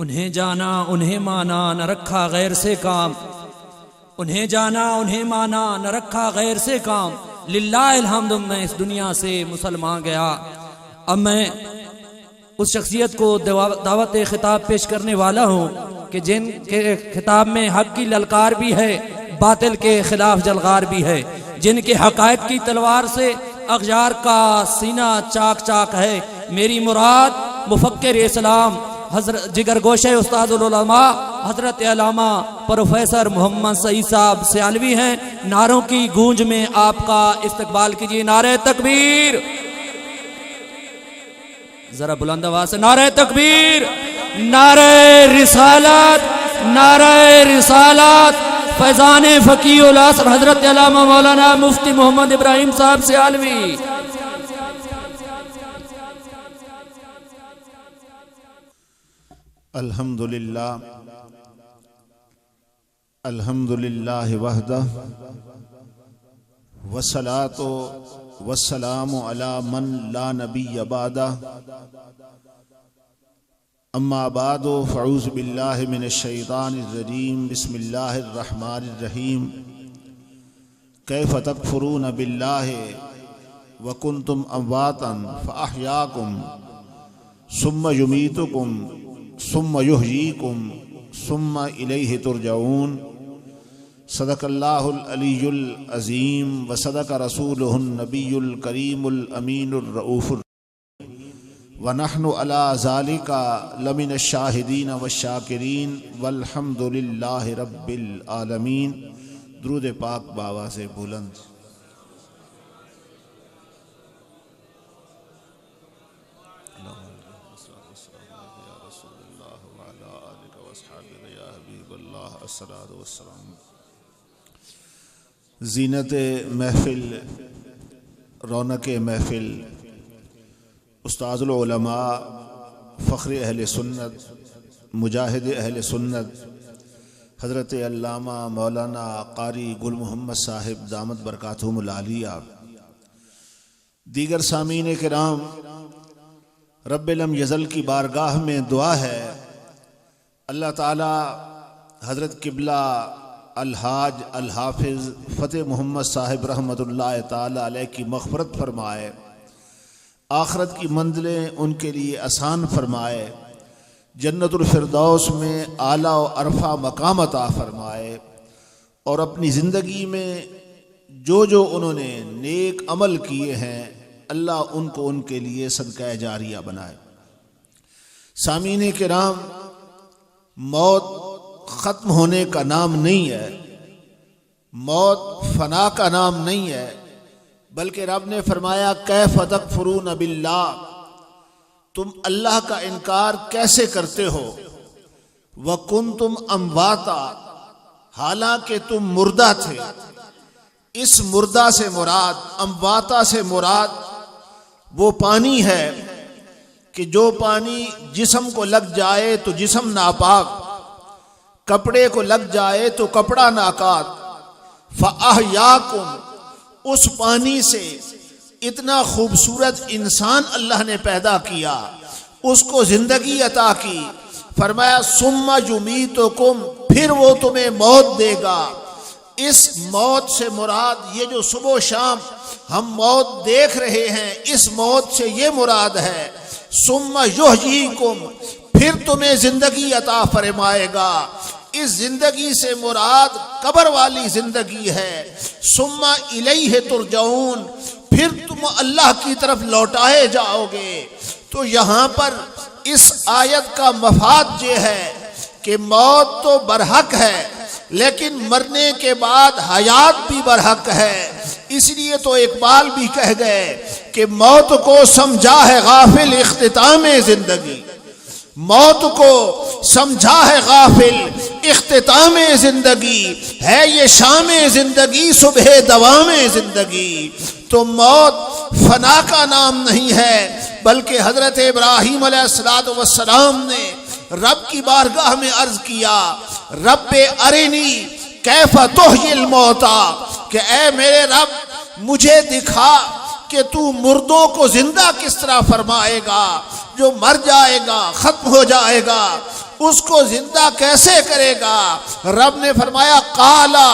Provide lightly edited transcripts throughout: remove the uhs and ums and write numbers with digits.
انہیں جانا انہیں مانا نہ رکھا غیر سے کام، انہیں جانا انہیں مانا نہ رکھا غیر سے کام، للہ الحمد میں اس دنیا سے مسلمان گیا۔ اب میں اس شخصیت کو دعوت خطاب پیش کرنے والا ہوں کہ جن کے خطاب میں حق کی للکار بھی ہے، باطل کے خلاف جلغار بھی ہے، جن کے حقائق کی تلوار سے اغیار کا سینہ چاک چاک ہے۔ میری مراد مفکر اسلام حضرت جگر گوشہ استاد العلماء حضرت علامہ پروفیسر محمد سعید صاحب سیالوی ہیں۔ نعروں کی گونج میں آپ کا استقبال کیجیے۔ نعرہ تکبیر، ذرا بلند آواز سے نعرہ تکبیر، نعرہ رسالت، نعرہ رسالت۔ فیضان فقیہ العصر حضرت علامہ مولانا مفتی محمد ابراہیم صاحب سیالوی۔ الحمدللہ الحمدللہ وحدہ والصلاة والسلام علی من لا نبی بعدہ، اما بعد فاعوذ باللہ من الشیطان الرجیم، بسم اللہ الرحمن الرحیم۔ کیف تکفرون باللہ وکنتم امواتا فاحیاکم ثم یمیتکم ثم یحییکم ثم الیہ ترجعون۔ صدق اللہ العلی العظیم وصدق رسولہ النبی الکریم الامین الرؤوف الرحیم، ونحن علی ذالک لمن الشاہدین والشاکرین والحمد للہ رب العالمین۔ درود پاک بآواز بلند۔ زینت محفل، رونق محفل، استاذ العلماء، فخر اہل سنت، مجاہد اہل سنت حضرت علامہ مولانا قاری گل محمد صاحب دامت برکاتہم العالیہ، دیگر سامعین کرام، رب لم یزل کی بارگاہ میں دعا ہے اللہ تعالی حضرت قبلہ الحاج الحافظ فتح محمد صاحب رحمۃ اللہ تعالی علیہ کی مغفرت فرمائے، آخرت کی منزلیں ان کے لیے آسان فرمائے، جنت الفردوس میں اعلیٰ و عرفہ مقام عطا فرمائے، اور اپنی زندگی میں جو انہوں نے نیک عمل کیے ہیں اللہ ان کو ان کے لیے صدقہ جاریہ بنائے۔ سامعین کرام، موت ختم ہونے کا نام نہیں ہے، موت فنا کا نام نہیں ہے، بلکہ رب نے فرمایا کیف تکفرون باللہ، تم اللہ کا انکار کیسے کرتے ہو، وکنتم امواتا، حالانکہ تم مردہ تھے۔ اس مردہ سے مراد، امواتا سے مراد وہ پانی ہے کہ جو پانی جسم کو لگ جائے تو جسم ناپاک، کپڑے کو لگ جائے تو کپڑا ناکات، فَأَحْيَاكُمْ، اس پانی سے اتنا خوبصورت انسان اللہ نے پیدا کیا، اس کو زندگی عطا کی، فرمایا ثُمَّ يُمِيتُكُمْ، پھر وہ تمہیں موت دے گا۔ اس موت سے مراد یہ جو صبح و شام ہم موت دیکھ رہے ہیں، اس موت سے یہ مراد ہے ثُمَّ يُحْيِيكُمْ، پھر تمہیں زندگی عطا فرمائے گا۔ اس زندگی سے مراد قبر والی زندگی ہے۔ ثم الیہ ترجعون، پھر تم اللہ کی طرف لوٹائے جاؤ گے۔ تو یہاں پر اس آیت کا مفاد یہ ہے کہ موت تو برحق ہے، لیکن مرنے کے بعد حیات بھی برحق ہے۔ اس لیے تو اقبال بھی کہہ گئے کہ موت کو سمجھا ہے غافل اختتام زندگی، موت کو سمجھا ہے غافل اختتام زندگی، ہے یہ شام زندگی صبح دوام زندگی۔ تو موت فنا کا نام نہیں ہے، بلکہ حضرت ابراہیم علیہ السلام نے رب کی بارگاہ میں عرض کیا رب ارنی کیف تحیی الموتی، کہ اے میرے رب مجھے دکھا کہ تو مردوں کو زندہ کس طرح فرمائے گا؟ جو مر جائے گا، ختم ہو جائے گا، اس کو زندہ کیسے کرے گا؟ رب نے فرمایا قالا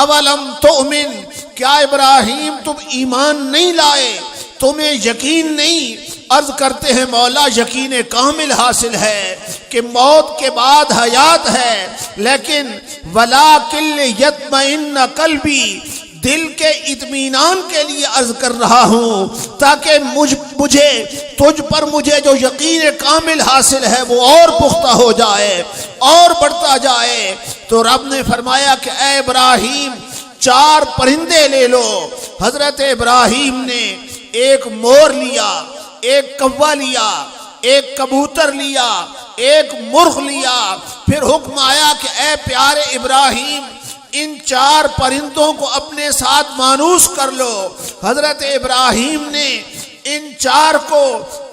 اولم تؤمن، کیا ابراہیم تم ایمان نہیں لائے؟ تمہیں یقین نہیں؟ عرض کرتے ہیں مولا یقین کامل حاصل ہے کہ موت کے بعد حیات ہے، لیکن وَلَٰكِن لِيَطْمَئِنَّ قَلْبِي، دل کے اطمینان کے لیے عرض کر رہا ہوں تاکہ مجھے تجھ پر مجھے جو یقین کامل حاصل ہے وہ اور پختہ ہو جائے اور بڑھتا جائے۔ تو رب نے فرمایا کہ اے ابراہیم 4 پرندے لے لو۔ حضرت ابراہیم نے ایک مور لیا، ایک کوا لیا، ایک کبوتر لیا، ایک مرغ لیا، پھر حکم آیا کہ اے پیارے ابراہیم ان 4 پرندوں کو اپنے ساتھ مانوس کر لو۔ حضرت ابراہیم نے ان 4 کو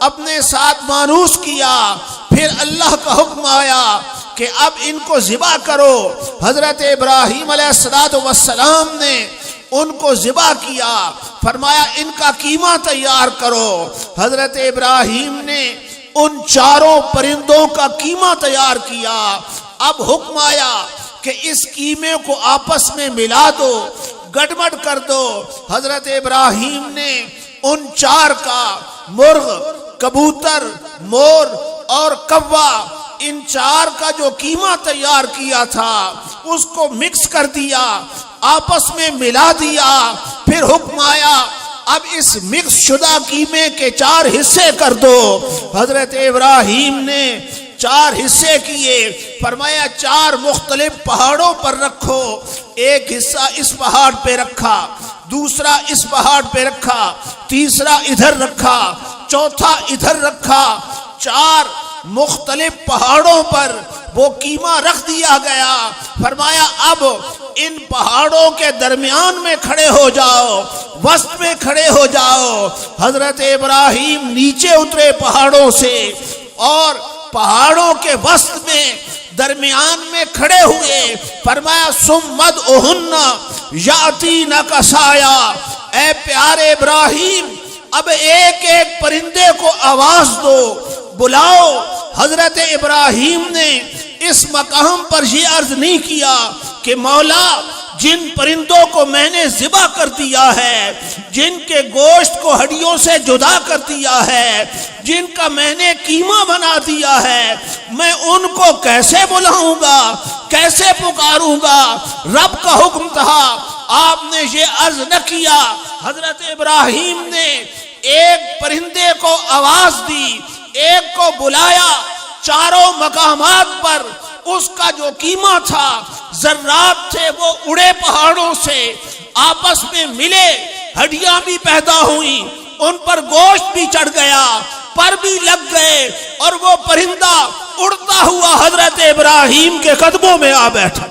اپنے ساتھ مانوس کیا، پھر اللہ کا حکم آیا کہ اب ان کو ذبح کرو۔ حضرت ابراہیم علیہ السلام نے ان کو ذبح کیا، فرمایا ان کا قیمہ تیار کرو۔ حضرت ابراہیم نے ان 4 پرندوں کا قیمہ تیار کیا۔ اب حکم آیا کہ اس قیمے کو آپس میں ملا دو، گڑبڑ کر دو۔ حضرت ابراہیم نے ان 4 کا، مرغ، کبوتر، مور اور کوا، ان 4 کا جو قیمہ تیار کیا تھا اس کو مکس کر دیا، آپس میں ملا دیا۔ پھر حکم آیا اب اس مکس شدہ قیمے کے 4 حصے کر دو۔ حضرت ابراہیم نے 4 حصے کیے، فرمایا 4 مختلف پہاڑوں پر رکھو۔ ایک حصہ اس پہاڑ پہ رکھا، دوسرا اس پہاڑ پہ رکھا، تیسرا ادھر رکھا، چوتھا ادھر رکھا۔ 4 مختلف پہاڑوں پر وہ قیمہ رکھ دیا گیا۔ فرمایا اب ان پہاڑوں کے درمیان میں کھڑے ہو جاؤ، وسط میں کھڑے ہو جاؤ۔ حضرت ابراہیم نیچے اترے پہاڑوں سے اور پہاڑوں کے وسط میں درمیان میں کھڑے ہوئے، فرمایا ثم ادعوہن یاتینک سایہ، اے پیارے ابراہیم اب ایک ایک پرندے کو آواز دو، بلاؤ۔ حضرت ابراہیم نے اس مقام پر یہ عرض نہیں کیا کہ مولا جن پرندوں کو میں نے ذبح کر دیا ہے، جن کے گوشت کو ہڈیوں سے جدا کر دیا ہے، جن کا میں نے قیمہ بنا دیا ہے، میں ان کو کیسے بلاؤں گا، کیسے پکاروں گا؟ رب کا حکم تھا، آپ نے یہ عرض نہ کیا۔ حضرت ابراہیم نے ایک پرندے کو آواز دی، ایک کو بلایا، 4 مقامات پر اس کا جو قیمہ تھا، ذرات تھے وہ اڑے پہاڑوں سے، آپس میں ملے، ہڈیاں بھی پیدا ہوئیں، ان پر گوشت بھی چڑھ گیا، پر بھی لگ گئے، اور وہ پرندہ اڑتا ہوا حضرت ابراہیم کے قدموں میں آ بیٹھا۔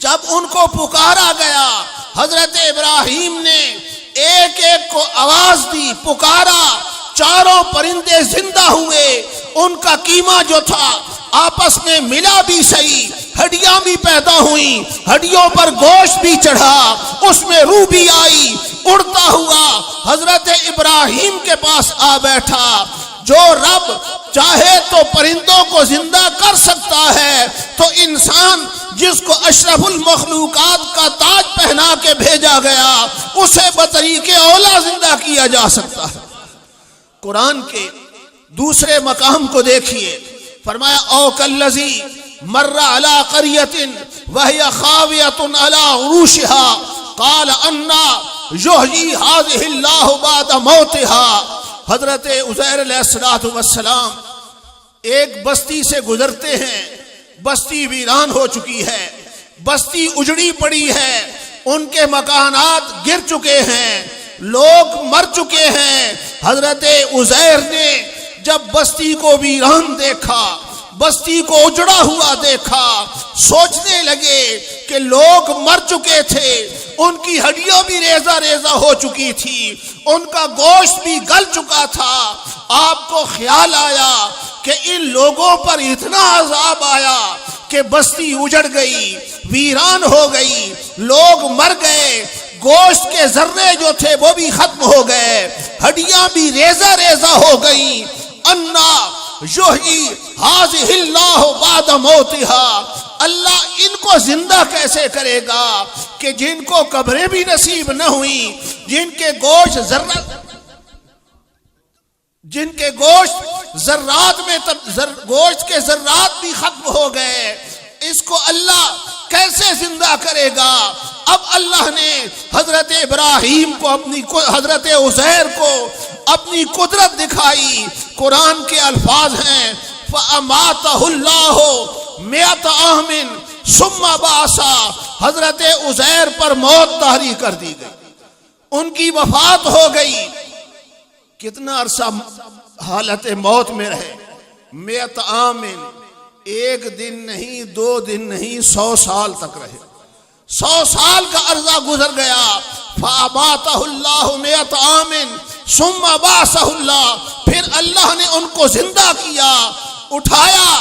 جب ان کو پکارا گیا، حضرت ابراہیم نے ایک ایک کو آواز دی، پکارا، 4 پرندے زندہ ہوئے، ان کا قیمہ جو تھا آپس میں ملا بھی صحیح، ہڈیاں بھی پیدا ہوئیں، ہڈیوں پر گوشت بھی چڑھا، اس میں روح بھی آئی، اڑتا ہوا حضرت ابراہیم کے پاس آ بیٹھا۔ جو رب چاہے تو پرندوں کو زندہ کر سکتا ہے، تو انسان جس کو اشرف المخلوقات کا تاج پہنا کے بھیجا گیا، اسے بطریق اولا زندہ کیا جا سکتا ہے۔ قرآن کے دوسرے مقام کو دیکھیے، فرمایا او کالذی مر علی قریۃ وہی خاویۃ علی عروشها قال انا یحیی ہذہ اللہ بعد موتها۔ حضرت عزیر علیہ السلام ایک بستی سے گزرتے ہیں، بستی ویران ہو چکی ہے، بستی اجڑی پڑی ہے، ان کے مکانات گر چکے ہیں، لوگ مر چکے ہیں۔ حضرت عزیر نے جب بستی کو ویران دیکھا، بستی کو اجڑا ہوا دیکھا، سوچنے لگے کہ لوگ مر چکے تھے، ان کی ہڈیاں بھی ریزہ ریزہ ہو چکی تھی، ان کا گوشت بھی گل چکا تھا۔ آپ کو خیال آیا کہ ان لوگوں پر اتنا عذاب آیا کہ بستی اجڑ گئی، ویران ہو گئی، لوگ مر گئے، گوشت کے ذرے جو تھے وہ بھی ختم ہو گئے، ہڈیاں بھی ریزہ ریزہ ہو گئیں۔ انا یحیی ھذہ اللہ بعد موتہا، اللہ ان کو زندہ کیسے کرے گا کہ جن کو قبریں بھی نصیب نہ ہوئی، جن کے گوشت ذرات میں گوشت کے ذرات بھی ختم ہو گئے، اس کو اللہ کیسے زندہ کرے گا؟ اب اللہ نے حضرت ابراہیم کو حضرت عزیر کو اپنی قدرت دکھائی۔ قرآن کے الفاظ ہیں فَأَمَاتَهُ اللَّهُ مِئَةَ عَامٍ ثُمَّ بَعَثَهُ، حضرت عزیر پر موت طاری کر دی گئی، ان کی وفات ہو گئی۔ کتنا عرصہ حالت موت میں رہے؟ مئۃ عام، ایک دن نہیں، 2 دن نہیں، 100 سال تک رہے۔ 100 سال کا عرصہ گزر گیا۔ فَأَمَاتَهُ اللَّهُ مِئَةَ عَامٍ ثُمَّ بَعَثَهُ اللَّهُ، پھر اللہ نے ان کو زندہ کیا، اٹھایا۔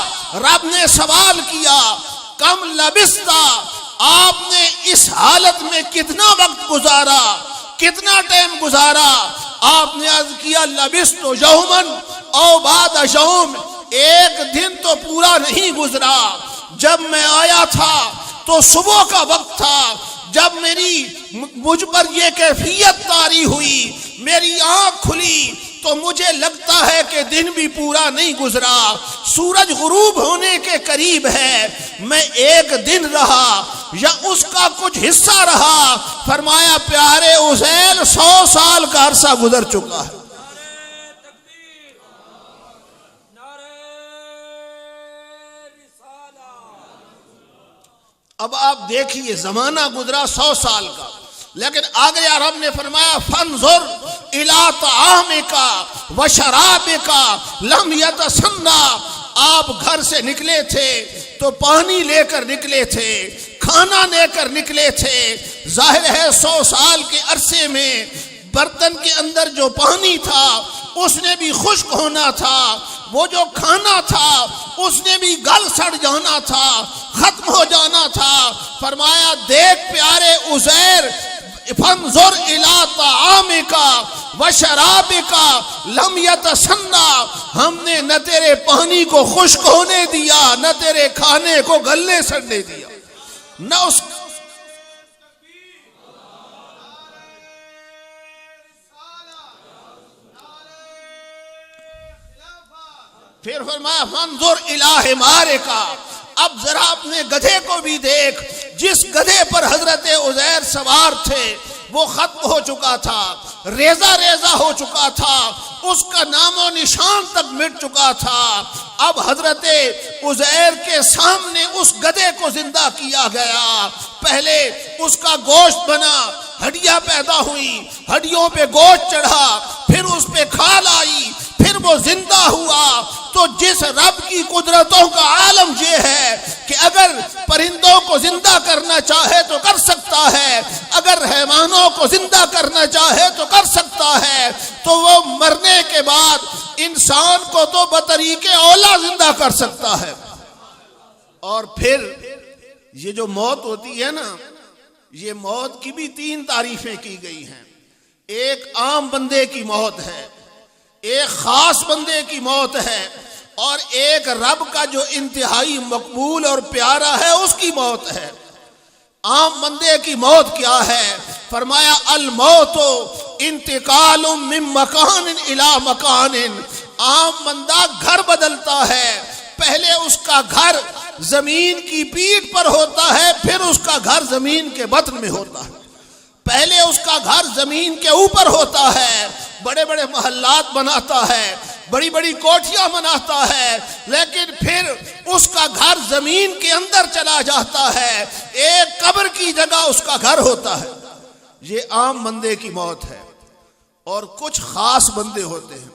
رب نے سوال کیا کم لبثتا، آپ نے اس حالت میں کتنا وقت گزارا، کتنا ٹائم گزارا؟ آپ نے عرض کیا لبثت یوما او بعد یوم، ایک دن تو پورا نہیں گزرا۔ جب میں آیا تھا تو صبح کا وقت تھا، جب مجھ پر یہ کیفیت طاری ہوئی، میری آنکھ کھلی تو مجھے لگتا ہے کہ دن بھی پورا نہیں گزرا، سورج غروب ہونے کے قریب ہے، میں ایک دن رہا یا اس کا کچھ حصہ رہا۔ فرمایا پیارے عزیر 100 سال کا عرصہ گزر چکا ہے۔ اب آپ دیکھیے زمانہ گزرا 100 سال کا، لیکن آگے رب نے فرمایا فانظر الی طعامک وشرابک لم یتسنى، آپ گھر سے نکلے تھے تو پانی لے کر نکلے تھے، کھانا لے کر نکلے تھے، ظاہر ہے 100 سال کے عرصے میں برتن کے اندر جو پانی تھا اس نے بھی خشک ہونا تھا، وہ جو کھانا تھا اس نے بھی گل سڑ جانا تھا، ختم ہو جانا تھا۔ فرمایا دیکھ پیارے عزیر فانظر الی طعامک وشرابک لم یتسنى، ہم نے نہ تیرے پانی کو خشک ہونے دیا، نہ تیرے کھانے کو گلنے سڑنے دیا، نہ اس پھر فرمایا فانظر الی حمارک، اب ذرا اپنے گدھے کو بھی دیکھ، جس گدھے پر حضرت عزیر سوار تھے وہ ختم ہو چکا تھا، ریزہ ریزہ ہو چکا تھا، اس کا نام و نشان تک مٹ چکا تھا۔ اب حضرت عزیر کے سامنے اس گدھے کو زندہ کیا گیا، پہلے اس کا گوشت بنا، ہڈیاں پیدا ہوئی، ہڈیوں پہ گوشت چڑھا، پھر اس پہ کھال آئی، پھر وہ زندہ ہوا۔ تو جس رب کی قدرتوں کا عالم یہ ہے کہ اگر پرندوں کو زندہ کرنا چاہے تو کر سکتا ہے، اگر حیوانوں کو زندہ کرنا چاہے تو کر سکتا ہے، تو وہ مرنے کے بعد انسان کو تو بطریق اولا زندہ کر سکتا ہے۔ اور پھر یہ جو موت ہوتی ہے نا، یہ موت کی بھی 3 تعریفیں کی گئی ہیں۔ ایک عام بندے کی موت ہے، ایک خاص بندے کی موت ہے، اور ایک رب کا جو انتہائی مقبول اور پیارا ہے اس کی موت ہے۔ عام بندے کی موت کیا ہے؟ فرمایا الموت انتقال من مکان الی مکان، عام بندہ گھر بدلتا ہے، پہلے اس کا گھر زمین کی پیٹھ پر ہوتا ہے، پھر اس کا گھر زمین کے بطن میں ہوتا ہے۔ پہلے اس کا گھر زمین کے اوپر ہوتا ہے، بڑے بڑے محلات بناتا ہے، بڑی بڑی کوٹھیاں بناتا ہے، لیکن پھر اس کا گھر زمین کے اندر چلا جاتا ہے، ایک قبر کی جگہ اس کا گھر ہوتا ہے۔ یہ عام بندے کی موت ہے۔ اور کچھ خاص بندے ہوتے ہیں،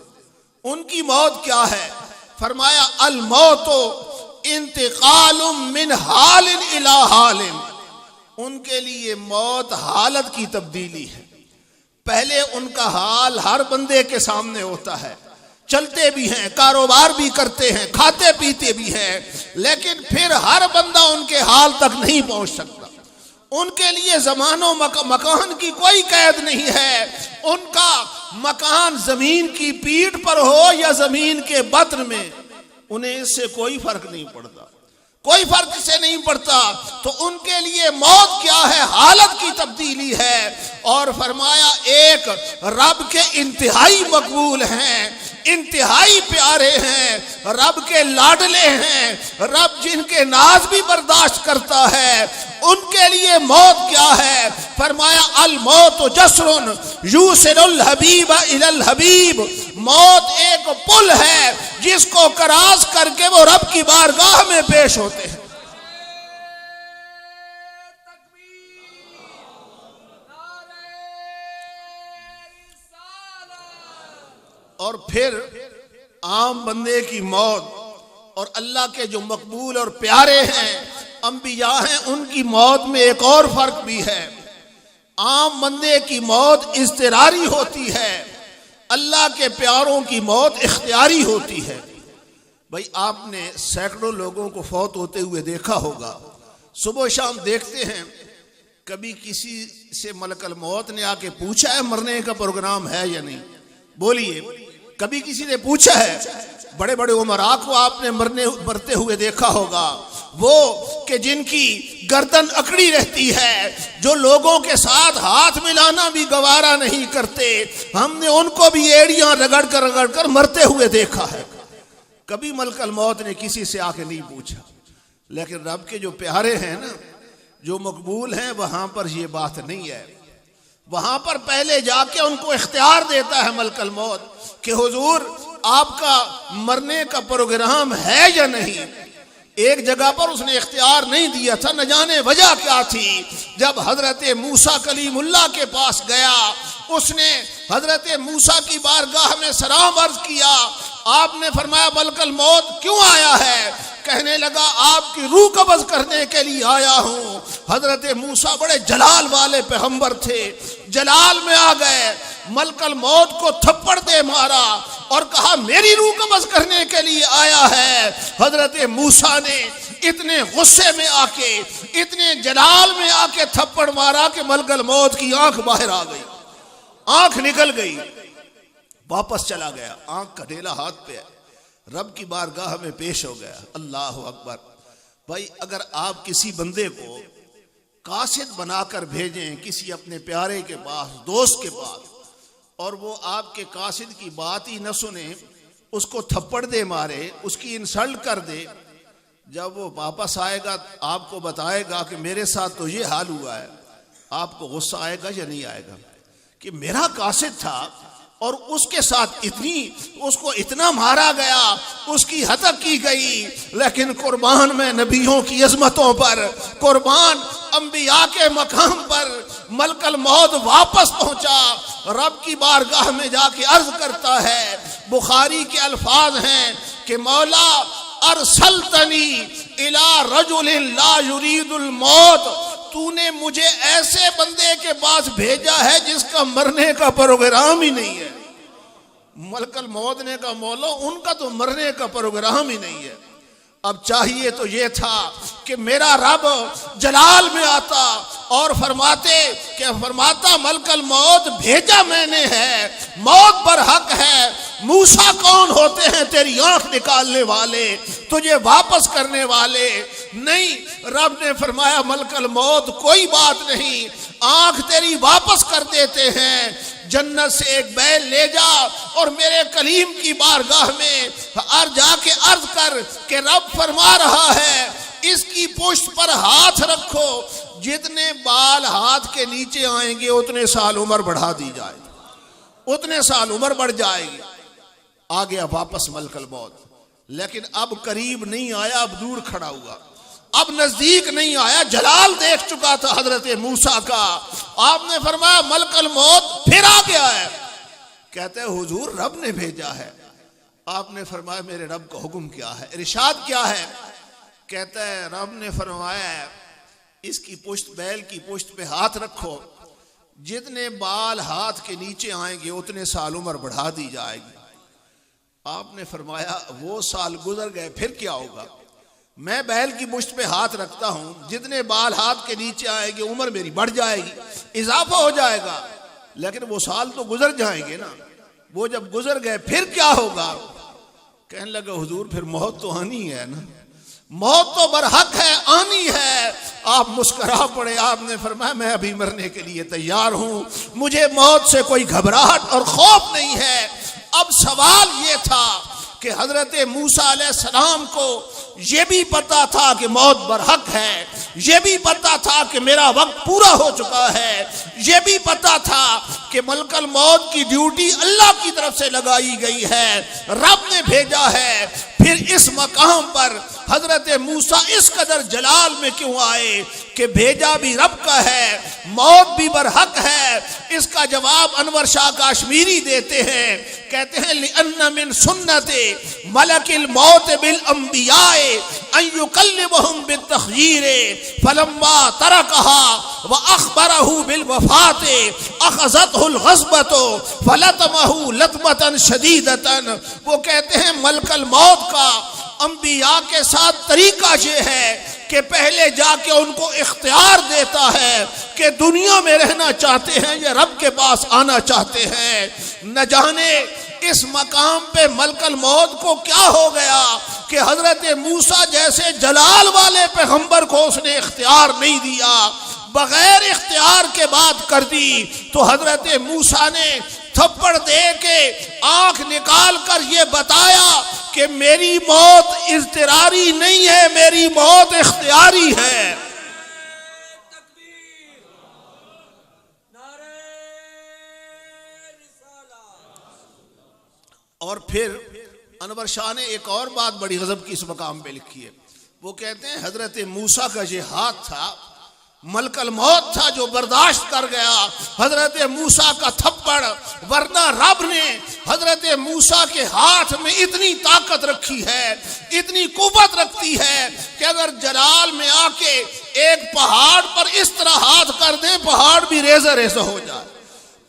ان کی موت کیا ہے؟ فرمایا الموت انتقال من حال الی حال، ان کے لیے موت حالت کی تبدیلی ہے۔ پہلے ان کا حال ہر بندے کے سامنے ہوتا ہے، چلتے بھی ہیں، کاروبار بھی کرتے ہیں، کھاتے پیتے بھی ہیں، لیکن پھر ہر بندہ ان کے حال تک نہیں پہنچ سکتا۔ ان کے لیے زمان و مکان کی کوئی قید نہیں ہے، ان کا مکان زمین کی پیٹھ پر ہو یا زمین کے بطن میں، انہیں اس سے کوئی فرق نہیں پڑتا، کوئی فرق سے نہیں پڑتا۔ تو ان کے لیے موت کیا ہے؟ حالت کی تبدیلی ہے۔ اور فرمایا ایک رب کے انتہائی مقبول ہیں، انتہائی پیارے ہیں، رب کے لاڈلے ہیں، رب جن کے ناز بھی برداشت کرتا ہے، ان کے لیے موت کیا ہے؟ فرمایا الموت جسر یوصل الحبیب الی الحبیب، موت ایک پل ہے جس کو کراس کر کے وہ رب کی بارگاہ میں پیش ہوتے ہیں۔ اور پھر عام بندے کی موت اور اللہ کے جو مقبول اور پیارے ہیں، انبیاء ہیں، ان کی موت میں ایک اور فرق بھی ہے۔ عام بندے کی موت اضطراری ہوتی ہے، اللہ کے پیاروں کی موت اختیاری ہوتی ہے۔ بھائی آپ نے سینکڑوں لوگوں کو فوت ہوتے ہوئے دیکھا ہوگا، صبح شام دیکھتے ہیں، کبھی کسی سے ملک الموت نے آ کے پوچھا ہے مرنے کا پروگرام ہے یا نہیں؟ بولیے، کبھی کسی نے پوچھا ہے؟ بڑے بڑے عمراء کو آپ نے مرتے ہوئے دیکھا ہوگا، وہ کہ جن کی گردن اکڑی رہتی ہے، جو لوگوں کے ساتھ ہاتھ ملانا بھی گوارا نہیں کرتے، ہم نے ان کو بھی ایڑیاں رگڑ کر مرتے ہوئے دیکھا ہے۔ کبھی ملک الموت نے کسی سے آ کے نہیں پوچھا۔ لیکن رب کے جو پیارے ہیں نا، جو مقبول ہیں، وہاں پر یہ بات نہیں ہے۔ وہاں پر پہلے جا کے ان کو اختیار دیتا ہے ملک الموت کہ حضور آپ کا مرنے کا پروگرام ہے یا نہیں۔ ایک جگہ پر اس نے اختیار نہیں دیا تھا، نہ جانے وجہ کیا تھی۔ جب حضرت موسیٰ کلیم اللہ کے پاس گیا، اس نے حضرت موسیٰ کی بارگاہ میں سلام عرض کیا۔ آپ نے فرمایا ملک الموت کیوں آیا ہے؟ کہنے لگا آپ کی روح قبض کرنے کے لیے آیا ہوں۔ حضرت موسیٰ بڑے جلال والے پیغمبر تھے، جلال میں آ گئے، ملک الموت کو تھپڑ دے مارا اور کہا میری روح قبض کرنے کے لیے آیا ہے۔ حضرت موسیٰ نے اتنے غصے میں آ کے، اتنے جلال میں آ کے تھپڑ مارا کہ ملک الموت کی آنکھ باہر آ گئی، آنکھ نکل گئی، واپس چلا گیا، آنکھ کا ڈھیلا ہاتھ پہ ہے، رب کی بارگاہ میں پیش ہو گیا۔ اللہ اکبر۔ بھائی اگر آپ کسی بندے کو قاصد بنا کر بھیجیں کسی اپنے پیارے کے پاس، دوست کے پاس، اور وہ آپ کے قاصد کی بات ہی نہ سنے، اس کو تھپڑ دے مارے، اس کی انسلٹ کر دے، جب وہ واپس آئے گا آپ کو بتائے گا کہ میرے ساتھ تو یہ حال ہوا ہے، آپ کو غصہ آئے گا یا نہیں آئے گا کہ میرا قاصد تھا اور اس کے ساتھ اس کو اتنا مارا گیا، اس کی ہتک کی گئی، لیکن قربان میں نبیوں کی عظمتوں پر، قربان انبیاء کے مقام پر ملک الموت واپس پہنچا، رب کی بارگاہ میں جا کے عرض کرتا ہے۔ بخاری کے الفاظ ہیں کہ مولا ارسلتنی الی رجل لا یرید الموت، تو نے مجھے ایسے بندے کے پاس بھیجا ہے جس کا مرنے کا پروگرام ہی نہیں ہے۔ ملک الموت نے کہا مولا ان کا تو مرنے کا پروگرام ہی نہیں ہے۔ اب چاہیے تو یہ تھا کہ میرا رب جلال میں آتا اور فرماتا ملک الموت بھیجا میں نے ہے، موت پر حق ہے، موسیٰ کون ہوتے ہیں تیری آنکھ نکالنے والے، تجھے واپس کرنے والے نہیں۔ رب نے فرمایا ملک الموت کوئی بات نہیں، آنکھ تیری واپس کر دیتے ہیں، جنت سے ایک بیل لے جا اور میرے کلیم کی بارگاہ میں جا کے عرض کر کہ رب فرما رہا ہے اس کی پشت پر ہاتھ رکھو، جتنے بال ہاتھ کے نیچے آئیں گے اتنے سال عمر بڑھا دی جائے گی، اتنے سال عمر بڑھ جائے گی۔ آ گیا واپس ملک الموت، لیکن اب قریب نہیں آیا، اب دور کھڑا ہوا، اب نزدیک نہیں آیا، جلال دیکھ چکا تھا حضرت موسیٰ کا۔ آپ نے فرمایا ملک الموت پھر آ گیا ہے، کہتے ہیں حضور رب نے بھیجا ہے۔ آپ نے فرمایا میرے رب کا حکم کیا ہے، ارشاد کیا ہے؟ کہتا ہے رب نے فرمایا ہے اس کی پشت، بیل کی پشت پہ ہاتھ رکھو، جتنے بال ہاتھ کے نیچے آئیں گے اتنے سال عمر بڑھا دی جائے گی۔ آپ نے فرمایا وہ سال گزر گئے پھر کیا ہوگا؟ میں بیل کی پشت پہ ہاتھ رکھتا ہوں، جتنے بال ہاتھ کے نیچے آئیں گے عمر میری بڑھ جائے گی، اضافہ ہو جائے گا، لیکن وہ سال تو گزر جائیں گے نا۔ وہ جب گزر گئے پھر کیا ہوگا؟ کہنے لگا حضور پھر موت تو آنی ہے نا، موت تو برحق ہے، آنی ہے۔ آپ مسکرا پڑے، آپ نے فرمایا میں ابھی مرنے کے لیے تیار ہوں، مجھے موت سے کوئی گھبراہٹ اور خوف نہیں ہے۔ اب سوال یہ تھا کہ حضرت موسیٰ علیہ السلام کو یہ بھی پتا تھا کہ موت برحق ہے، یہ بھی پتا تھا کہ میرا وقت پورا ہو چکا ہے، یہ بھی پتا تھا کہ ملک الموت کی ڈیوٹی اللہ کی طرف سے لگائی گئی ہے، رب نے بھیجا ہے۔ پھر اس مقام پر حضرت موسیٰ اس قدر جلال میں کیوں آئے کہ بھیجا بھی رب کا ہے، موت بھی برحق ہے؟ اس کا جواب انور شاہ کاشمیری دیتے ہیں، کہتے ہیں لِأَنَّ مِن سُنَّتِ مَلَكِ الْمَوْتِ بِالْأَنْبِيَاءِ أَن يُكَلِّمَهُمْ بِالتَّخْيِيرِ فَلَمَّا تَرَكَهَا وَأَخْبَرَهُ بِالْوَفَاةِ أَخَذَتْهُ الْغَصْبَةُ فَلَطَمَهُ لَطْمَةً شَدِيدَةً۔ وہ کہتے ہیں ملک الموت کا انبیاء کے ساتھ طریقہ یہ ہے کہ پہلے جا کے ان کو اختیار دیتا ہے کہ دنیا میں رہنا چاہتے ہیں یا رب کے پاس آنا چاہتے ہیں۔ نہ جانے اس مقام پہ ملک الموت کو کیا ہو گیا کہ حضرت موسیٰ جیسے جلال والے پیغمبر کو اس نے اختیار نہیں دیا، بغیر اختیار کے بات کر دی۔ تو حضرت موسیٰ نے تھپڑ دے کے آنکھ نکال کر یہ بتایا کہ میری موت اضطراری نہیں ہے، میری موت اختیاری ہے۔ اور پھر انور شاہ نے ایک اور بات بڑی غضب کی اس مقام پہ لکھی ہے، وہ کہتے ہیں حضرت موسیٰ کا یہ ہاتھ تھا، ملک الموت تھا جو برداشت کر گیا حضرت موسیٰ کا تھپڑ، ورنہ رب نے حضرت موسیٰ کے ہاتھ میں اتنی طاقت رکھی ہے، اتنی قوت رکھتی ہے کہ اگر جلال میں آ کے ایک پہاڑ پر اس طرح ہاتھ کر دیں پہاڑ بھی ریزہ ریزہ ہو جائے،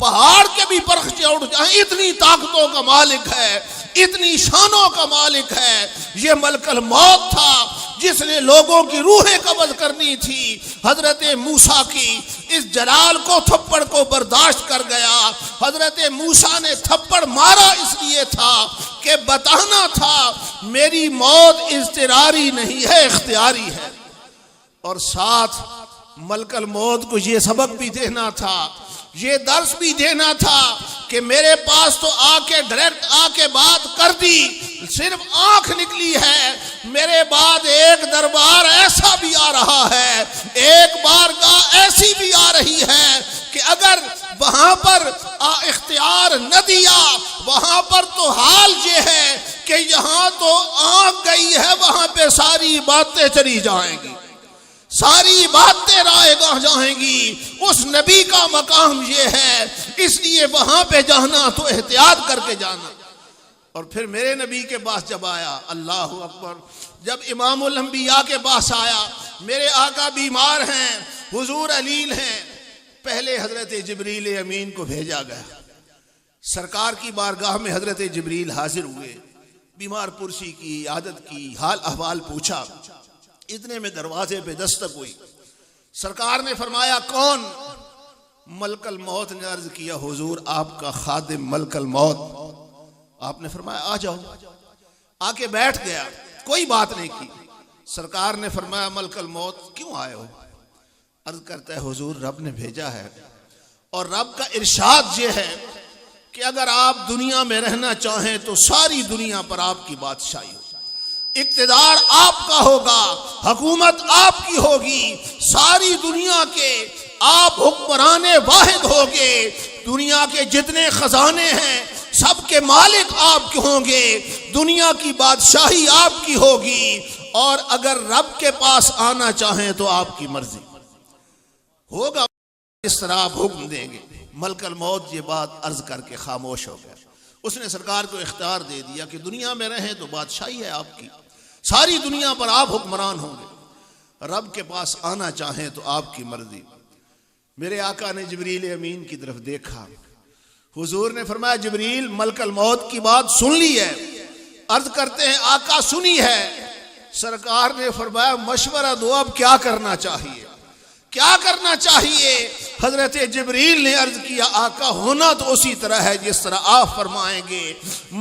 پہاڑ کے بھی پرخچے اٹھ جائیں، اتنی طاقتوں کا مالک ہے، اتنی شانوں کا مالک ہے۔ یہ ملک الموت تھا جس نے لوگوں کی روحیں قبض کرنی تھی، حضرت موسیٰ کی اس جلال کو تھپڑ کو برداشت کر گیا۔ حضرت موسیٰ نے تھپڑ مارا اس لیے تھا کہ بتانا تھا میری موت اضطراری نہیں ہے، اختیاری ہے، اور ساتھ ملک الموت کو یہ سبق بھی دینا تھا، یہ درس بھی دینا تھا کہ میرے پاس تو آ کے ڈائریکٹ آ کے بات کر دی، صرف آنکھ نکلی ہے، میرے بعد ایک دربار ایسا بھی آ رہا ہے، ایک بارگاہ ایسی بھی آ رہی ہے کہ اگر وہاں پر اختیار نہ دیا، وہاں پر تو حال یہ ہے کہ یہاں تو آنکھ گئی ہے، وہاں پہ ساری باتیں چلی جائیں گی، ساری باتیں رائے گاہ جائیں گی۔ اس نبی کا مقام یہ ہے، اس لیے وہاں پہ جانا تو احتیاط کر کے جانا۔ اور پھر میرے نبی کے پاس جب آیا، اللہ اکبر، جب امام الانبیاء کے پاس آیا، میرے آقا بیمار ہیں، حضور علیل ہیں، پہلے حضرت جبریل امین کو بھیجا گیا، سرکار کی بارگاہ میں حضرت جبریل حاضر ہوئے، بیمار پرسی کی عادت کی، حال احوال پوچھا، اتنے میں دروازے پہ دستک ہوئی، سرکار نے فرمایا کون؟ ملک الموت نے عرض کیا حضور آپ کا خادم ملک الموت۔ آپ نے فرمایا آ جاؤ، آ کے بیٹھ گیا، کوئی بات نہیں کی۔ سرکار نے فرمایا ملک الموت کیوں آئے ہو؟ عرض کرتا ہے حضور رب نے بھیجا ہے، اور رب کا ارشاد یہ ہے کہ اگر آپ دنیا میں رہنا چاہیں تو ساری دنیا پر آپ کی بادشاہی ہو، اقتدار آپ کا ہوگا، حکومت آپ کی ہوگی، ساری دنیا کے آپ حکمران واحد ہوگے، دنیا کے جتنے خزانے ہیں سب کے مالک آپ کے ہوں گے، دنیا کی بادشاہی آپ کی ہوگی، اور اگر رب کے پاس آنا چاہیں تو آپ کی مرضی ہوگا، اس طرح آپ حکم دیں گے۔ ملک الموت یہ بات عرض کر کے خاموش ہو گیا۔ اس نے سرکار کو اختیار دے دیا کہ دنیا میں رہیں تو بادشاہی ہے آپ کی، ساری دنیا پر آپ حکمران ہوں گے۔ رب کے پاس آنا چاہیں تو آپ کی مرضی۔ میرے آقا نے جبریل امین کی طرف دیکھا، حضور نے فرمایا جبریل ملک الموت کی بات سن لی ہے؟ عرض کرتے ہیں آقا سنی ہے۔ سرکار نے فرمایا مشورہ دو، اب کیا کرنا چاہیے، کیا کرنا چاہیے؟ حضرت جبریل نے عرض کیا آقا ہونا تو اسی طرح ہے جس طرح آپ فرمائیں گے،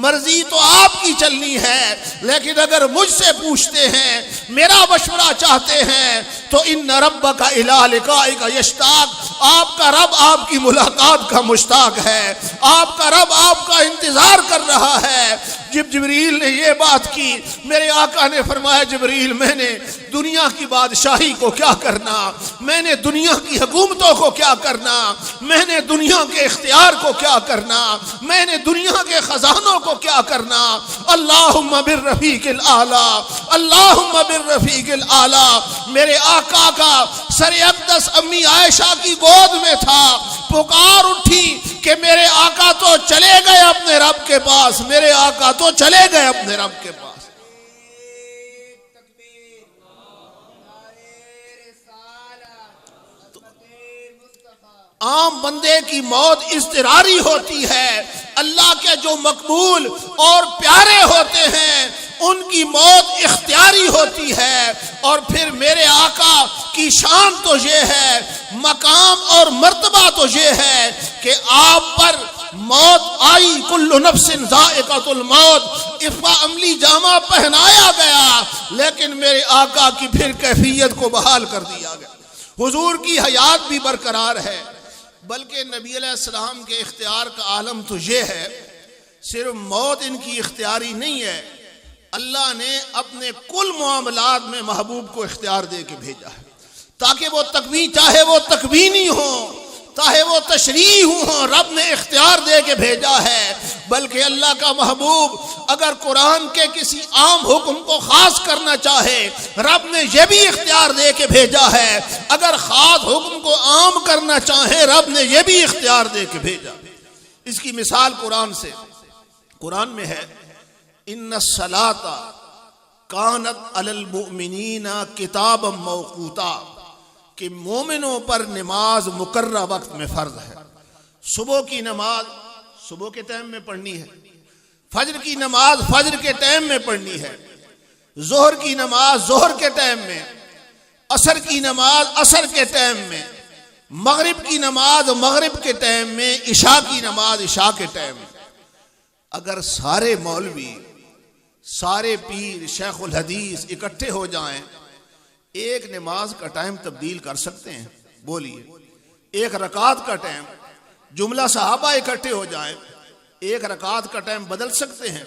مرضی تو آپ کی چلنی ہے، لیکن اگر مجھ سے پوچھتے ہیں، میرا مشورہ چاہتے ہیں تو ان ربک الی لقائک یشتاق، آپ کا رب آپ کی ملاقات کا مشتاق ہے، آپ کا رب آپ کا انتظار کر رہا ہے۔ جب جبریل نے یہ بات کی، میرے آقا نے فرمایا جبریل میں نے دنیا کی بادشاہی کو کیا کرنا، میں نے دنیا کی حکومتوں کو کیا کرنا، میں نے دنیا کے اختیار کو کیا کرنا، میں نے دنیا کے خزانوں کو کیا کرنا۔ اللہم بالرفیق الاعلیٰ، اللہم بالرفیق الاعلیٰ۔ میرے آقا کا سر اقدس امی عائشہ کی گود میں تھا، پکار اٹھی کہ میرے آقا تو چلے گئے اپنے رب کے پاس، میرے آقا تو چلے گئے اپنے رب کے پاس۔ عام بندے کی موت اضطراری ہوتی ہے، اللہ کے جو مقبول اور پیارے ہوتے ہیں ان کی موت اختیاری ہوتی ہے۔ اور پھر میرے آقا کی شان تو یہ ہے، مقام اور مرتبہ تو یہ ہے کہ آپ پر موت آئی، کل نفس ذائقۃ الموت، عفا عملی جامہ پہنایا گیا، لیکن میرے آقا کی پھر کیفیت کو بحال کر دیا گیا۔ حضور کی حیات بھی برقرار ہے، بلکہ نبی علیہ السلام کے اختیار کا عالم تو یہ ہے، صرف موت ان کی اختیاری نہیں ہے، اللہ نے اپنے کل معاملات میں محبوب کو اختیار دے کے بھیجا ہے، تاکہ وہ تکوین، چاہے وہ تکوینی ہوں، چاہے وہ تشریعی ہوں، رب نے اختیار دے کے بھیجا ہے۔ بلکہ اللہ کا محبوب اگر قرآن کے کسی عام حکم کو خاص کرنا چاہے، رب نے یہ بھی اختیار دے کے بھیجا ہے، اگر خاص حکم کو عام کرنا چاہے، رب نے یہ بھی اختیار دے کے بھیجا۔ اس کی مثال قرآن سے، قرآن میں ہے ان الصلاۃ کانت علی المؤمنین کتابا موقوتا، کہ مومنوں پر نماز مقررہ وقت میں فرض ہے۔ صبح کی نماز صبح کے ٹائم میں پڑھنی ہے، فجر کی نماز فجر کے ٹائم میں پڑھنی ہے، ظہر کی نماز ظہر کے ٹائم میں، عصر کی نماز عصر کے ٹائم میں، مغرب کی نماز مغرب کے ٹائم میں، عشاء کی نماز عشاء کے ٹائم میں۔ اگر سارے مولوی، سارے پیر، شیخ الحدیث اکٹھے ہو جائیں، ایک نماز کا ٹائم تبدیل کر سکتے ہیں؟ بولیے، ایک رکعت کا ٹائم، جملہ صحابہ اکٹھے ہو جائیں، ایک رکعت کا ٹائم بدل سکتے ہیں؟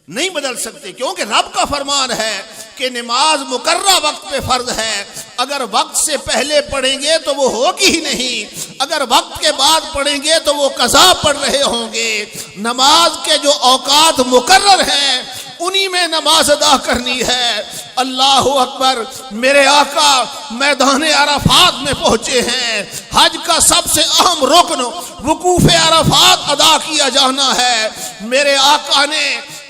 نہیں بدل سکتے، کیونکہ رب کا فرمان ہے کہ نماز مقررہ وقت پہ فرض ہے۔ اگر وقت سے پہلے پڑھیں گے تو وہ ہوگی ہی نہیں، اگر وقت کے بعد پڑھیں گے تو وہ قضا پڑھ رہے ہوں گے۔ نماز کے جو اوقات مقرر ہیں انہی میں نماز ادا کرنی ہے۔ اللہ اکبر۔ میرے آقا میدان عرفات میں پہنچے ہیں، حج کا سب سے اہم رکن وقوف عرفات ادا کیا جانا ہے۔ میرے آقا نے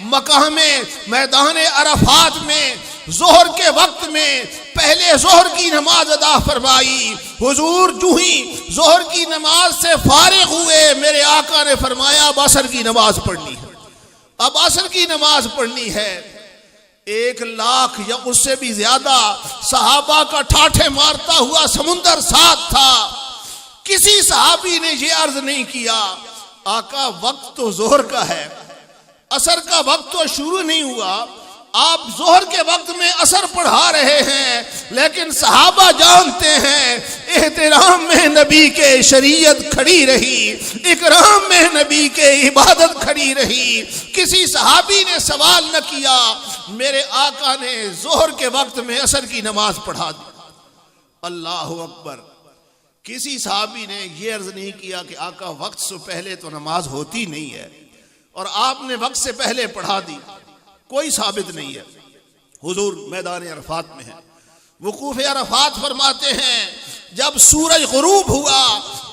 مقام میدان عرفات میں ظہر کے وقت میں پہلے ظہر کی نماز ادا فرمائی۔ حضور جو ہی ظہر کی نماز سے فارغ ہوئے، میرے آقا نے فرمایا اب عصر کی نماز پڑھنی ہے، اب عصر کی نماز پڑھنی ہے۔ 1,00,000 یا اس سے بھی زیادہ صحابہ کا ٹھاٹھے مارتا ہوا سمندر ساتھ تھا۔ کسی صحابی نے یہ عرض نہیں کیا آقا وقت تو ظہر کا ہے، عصر کا وقت تو شروع نہیں ہوا، آپ ظہر کے وقت میں عصر پڑھا رہے ہیں۔ لیکن صحابہ جانتے ہیں احترام میں نبی کے شریعت کھڑی رہی، اکرام میں نبی کے عبادت کھڑی رہی۔ کسی صحابی نے سوال نہ کیا، میرے آقا نے ظہر کے وقت میں عصر کی نماز پڑھا دی۔ اللہ اکبر۔ کسی صحابی نے یہ عرض نہیں کیا کہ آقا وقت سے پہلے تو نماز ہوتی نہیں ہے اور آپ نے وقت سے پہلے پڑھا دی، کوئی ثابت نہیں ہے۔ حضور میدان عرفات میں ہے، وقوف عرفات فرماتے ہیں جب سورج غروب ہوا،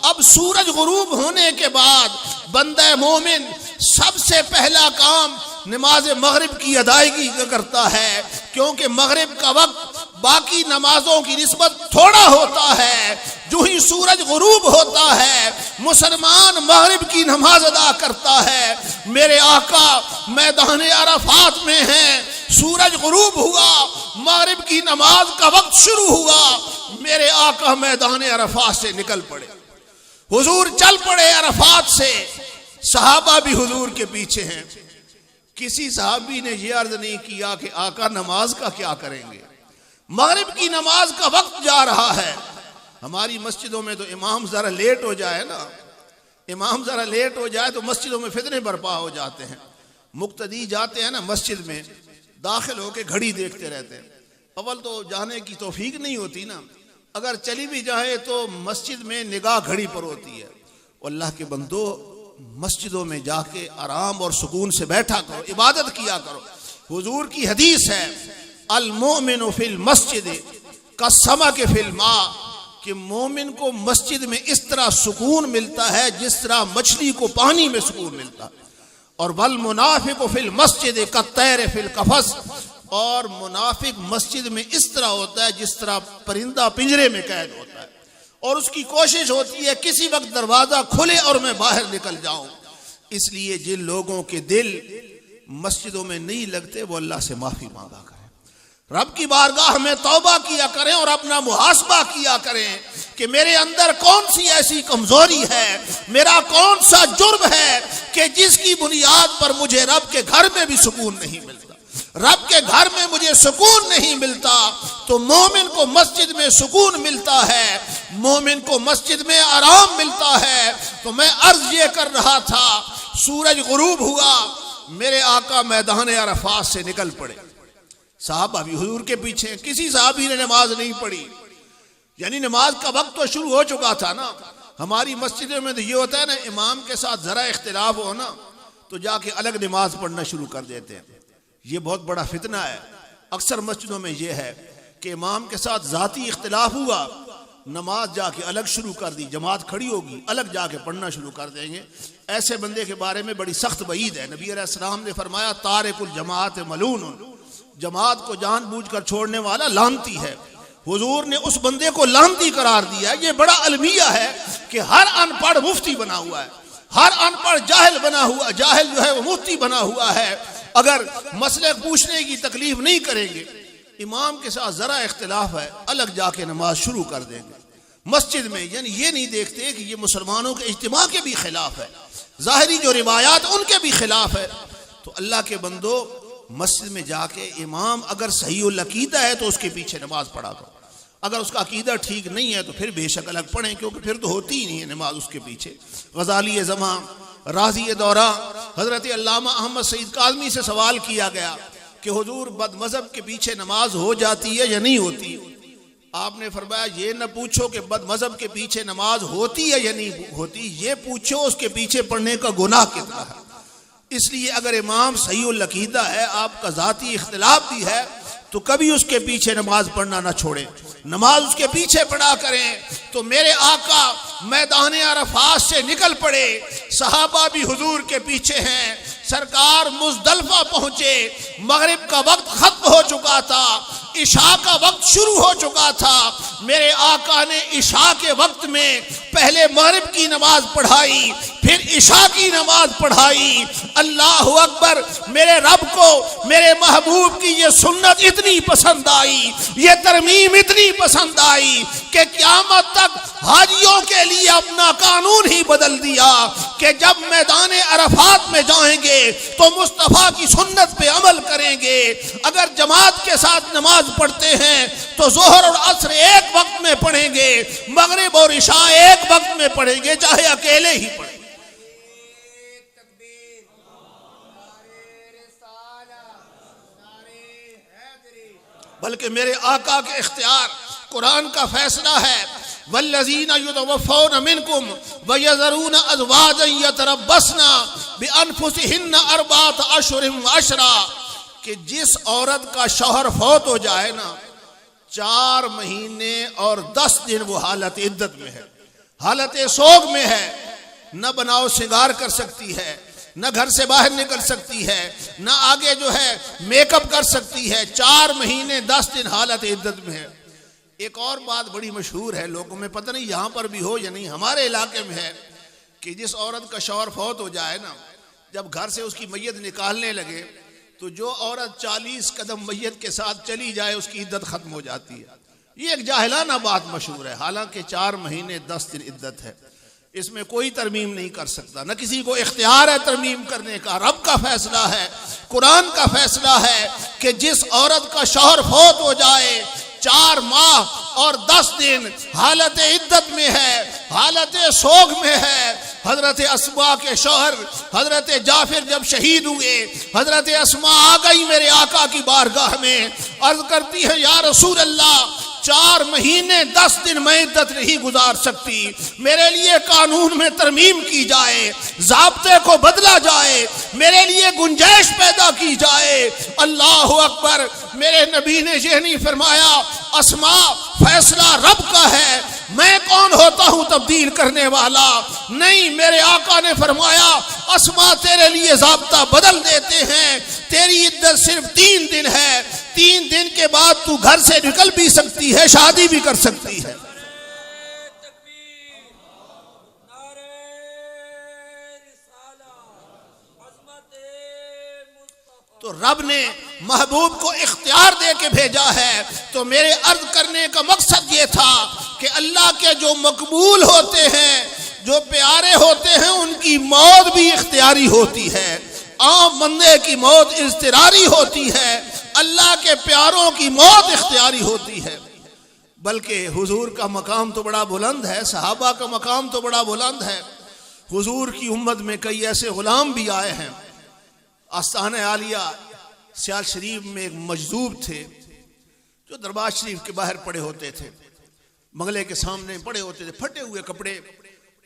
اب سورج غروب ہونے کے بعد بندہ مومن سب سے پہلا کام نماز مغرب کی ادائیگی کرتا ہے، کیونکہ مغرب کا وقت باقی نمازوں کی نسبت تھوڑا ہوتا ہے۔ جو ہی سورج غروب ہوتا ہے مسلمان مغرب کی نماز ادا کرتا ہے۔ میرے آقا میدان عرفات میں ہیں، سورج غروب ہوا، مغرب کی نماز کا وقت شروع ہوا، میرے آقا میدان عرفات سے نکل پڑے، حضور چل پڑے عرفات سے، صحابہ بھی حضور کے پیچھے ہیں۔ کسی صحابی نے یہ عرض نہیں کیا کہ آقا نماز کا کیا کریں گے، مغرب کی نماز کا وقت جا رہا ہے۔ ہماری مسجدوں میں تو امام ذرا لیٹ ہو جائے نا، امام ذرا لیٹ ہو جائے تو مسجدوں میں فتنے برپا ہو جاتے ہیں۔ مقتدی جاتے ہیں نا مسجد میں، داخل ہو کے گھڑی دیکھتے رہتے ہیں، اول تو جانے کی توفیق نہیں ہوتی نا، اگر چلی بھی جائے تو مسجد میں نگاہ گھڑی پر ہوتی ہے۔ اللہ کے بندو مسجدوں میں جا کے آرام اور سکون سے بیٹھا کرو، عبادت کیا کرو۔ حضور کی حدیث ہے المؤمن فی المسجد کالسمک فی الماء، کہ مومن کو مسجد میں اس طرح سکون ملتا ہے جس طرح مچھلی کو پانی میں سکون ملتا ہے، اور والمنافق فی المسجد کالطیر فی القفص، اور منافق مسجد میں اس طرح ہوتا ہے جس طرح پرندہ پنجرے میں قید ہوتا ہے، اور اس کی کوشش ہوتی ہے کسی وقت دروازہ کھلے اور میں باہر نکل جاؤں۔ اس لیے جن لوگوں کے دل مسجدوں میں نہیں لگتے وہ اللہ سے معافی مانگا کریں، رب کی بارگاہ میں توبہ کیا کریں اور اپنا محاسبہ کیا کریں کہ میرے اندر کون سی ایسی کمزوری ہے، میرا کون سا جرم ہے کہ جس کی بنیاد پر مجھے رب کے گھر میں بھی سکون نہیں ملتا، رب کے گھر میں مجھے سکون نہیں ملتا۔ تو مومن کو مسجد میں سکون ملتا ہے، مومن کو مسجد میں آرام ملتا ہے۔ تو میں عرض یہ کر رہا تھا، سورج غروب ہوا، میرے آقا میدان عرفات سے نکل پڑے، صحابہ بھی حضور کے پیچھے، کسی صحابی نے نماز نہیں پڑھی، یعنی نماز کا وقت تو شروع ہو چکا تھا نا۔ ہماری مسجدوں میں تو یہ ہوتا ہے نا، امام کے ساتھ ذرا اختلاف ہو نا تو جا کے الگ نماز پڑھنا شروع کر دیتے ہیں، یہ بہت بڑا فتنہ ہے۔ اکثر مسجدوں میں یہ ہے کہ امام کے ساتھ ذاتی اختلاف ہوا، نماز جا کے الگ شروع کر دی، جماعت کھڑی ہوگی الگ جا کے پڑھنا شروع کر دیں گے۔ ایسے بندے کے بارے میں بڑی سخت وعید ہے، نبی علیہ السلام نے فرمایا تارک الجماعت ملعون، جماعت کو جان بوجھ کر چھوڑنے والا لعنتی ہے۔ حضور نے اس بندے کو لعنتی قرار دیا ہے۔ یہ بڑا المیہ ہے کہ ہر ان پڑھ مفتی بنا ہوا ہے، ہر ان پڑھ جاہل بنا ہوا، جاہل جو ہے وہ مفتی بنا ہوا ہے۔ اگر مسئلے پوچھنے کی تکلیف نہیں کریں گے، امام کے ساتھ ذرا اختلاف ہے الگ جا کے نماز شروع کر دیں گے مسجد میں، یعنی یہ نہیں دیکھتے کہ یہ مسلمانوں کے اجتماع کے بھی خلاف ہے، ظاہری جو روایات ان کے بھی خلاف ہے۔ تو اللہ کے بندو مسجد میں جا کے امام اگر صحیح العقیدہ ہے تو اس کے پیچھے نماز پڑھا کرو، اگر اس کا عقیدہ ٹھیک نہیں ہے تو پھر بے شک الگ پڑھیں، کیونکہ پھر تو ہوتی ہی نہیں ہے نماز اس کے پیچھے۔ غزالی زماں، راضی دورہ، حضرت علامہ احمد سعید کاظمی سے سوال کیا گیا کہ حضور بد مذہب کے پیچھے نماز ہو جاتی ہے یا نہیں ہوتی؟ آپ نے فرمایا یہ نہ پوچھو کہ بد مذہب کے پیچھے نماز ہوتی ہے یا نہیں ہوتی، یہ پوچھو اس کے پیچھے پڑھنے کا گناہ کتنا ہے۔ اس لیے اگر امام صحیح العقیدہ ہے، آپ کا ذاتی اختلاف بھی ہے، تو کبھی اس کے پیچھے نماز پڑھنا نہ چھوڑیں، نماز اس کے پیچھے پڑھا کریں۔ تو میرے آقا میدان عرفات سے نکل پڑے، صحابہ بھی حضور کے پیچھے ہیں، سرکار مزدلفہ پہنچے، مغرب کا وقت ختم ہو چکا تھا، عشاء کا وقت شروع ہو چکا تھا۔ میرے آقا نے عشاء کے وقت میں پہلے مغرب کی نماز پڑھائی، پھر عشاء کی نماز پڑھائی۔ اللہ اکبر! میرے رب کو میرے محبوب کی یہ سنت اتنی پسند آئی، یہ ترمیم اتنی پسند آئی کہ قیامت تک حاجیوں کے لیے اپنا قانون ہی بدل دیا کہ جب میدان عرفات میں جائیں گے تو مصطفیٰ کی سنت پہ عمل کریں گے۔ اگر جماعت کے ساتھ نماز پڑھتے ہیں تو ظہر اور عصر ایک وقت میں پڑھیں گے، مغرب اور عشاء ایک وقت میں پڑھیں گے، چاہے اکیلے ہی پڑھیں۔ بلکہ میرے آقا کے اختیار، قرآن کا فیصلہ ہے والذین یتوفون منکم ویذرون ازواجا یتربصن بانفسہن اربعۃ اشہر وعشرا، کہ جس عورت کا شوہر فوت ہو جائے نا 4 مہینے اور 10 دن وہ حالت عدت میں ہے، حالت سوگ میں ہے، نہ بناؤ سنگار کر سکتی ہے، نہ گھر سے باہر نکل سکتی ہے، نہ آگے جو ہے میک اپ کر سکتی ہے، 4 مہینے 10 دن حالت عدت میں ہے۔ ایک اور بات بڑی مشہور ہے، لوگوں میں پتہ نہیں یہاں پر بھی ہو یا نہیں، ہمارے علاقے میں ہے کہ جس عورت کا شوہر فوت ہو جائے نا، جب گھر سے اس کی میت نکالنے لگے تو جو عورت 40 قدم میت کے ساتھ چلی جائے اس کی عدت ختم ہو جاتی ہے۔ یہ ایک جاہلانہ بات مشہور ہے، حالانکہ 4 مہینے 10 دن عدت ہے، اس میں کوئی ترمیم نہیں کر سکتا، نہ کسی کو اختیار ہے ترمیم کرنے کا، رب کا فیصلہ ہے، قرآن کا فیصلہ ہے کہ جس عورت کا شوہر فوت ہو جائے 4 ماہ اور 10 دن حالت عدت میں ہے، حالت سوگ میں ہے۔ حضرت اسماء کے شوہر حضرت جعفر جب شہید ہوئے، حضرت اسماء آ گئی میرے آقا کی بارگاہ میں، عرض کرتی ہے یا رسول اللہ 4 مہینے 10 دن میں عدت نہیں گزار سکتی، میرے لیے قانون میں ترمیم کی جائے، ضابطے کو بدلا جائے، میرے لیے گنجائش پیدا کی جائے۔ اللہ اکبر، میرے نبی نے یہ نہیں فرمایا اسماء فیصلہ رب کا ہے، میں کون ہوتا ہوں تبدیل کرنے والا، نہیں، میرے آقا نے فرمایا اسماء تیرے لیے ضابطہ بدل دیتے ہیں، تیری عدت صرف 3 دن ہے، 3 دن کے بعد تو گھر سے نکل بھی سکتی ہے، شادی بھی کر سکتی ہے۔ تو رب نے محبوب کو اختیار دے کے بھیجا ہے۔ تو میرے عرض کرنے کا مقصد یہ تھا کہ اللہ کے جو مقبول ہوتے ہیں، جو پیارے ہوتے ہیں، ان کی موت بھی اختیاری ہوتی ہے۔ عام بندے کی موت اضطراری ہوتی ہے، اللہ کے پیاروں کی موت اختیاری ہوتی ہے۔ بلکہ حضور کا مقام تو بڑا بلند ہے، صحابہ کا مقام تو بڑا بلند ہے۔ حضور کی امت میں کئی ایسے غلام بھی آئے ہیں۔ آستانہ عالیہ سیال شریف میں ایک مجذوب تھے جو دربار شریف کے باہر پڑے ہوتے تھے، بنگلے کے سامنے پڑے ہوتے تھے، پھٹے ہوئے کپڑے،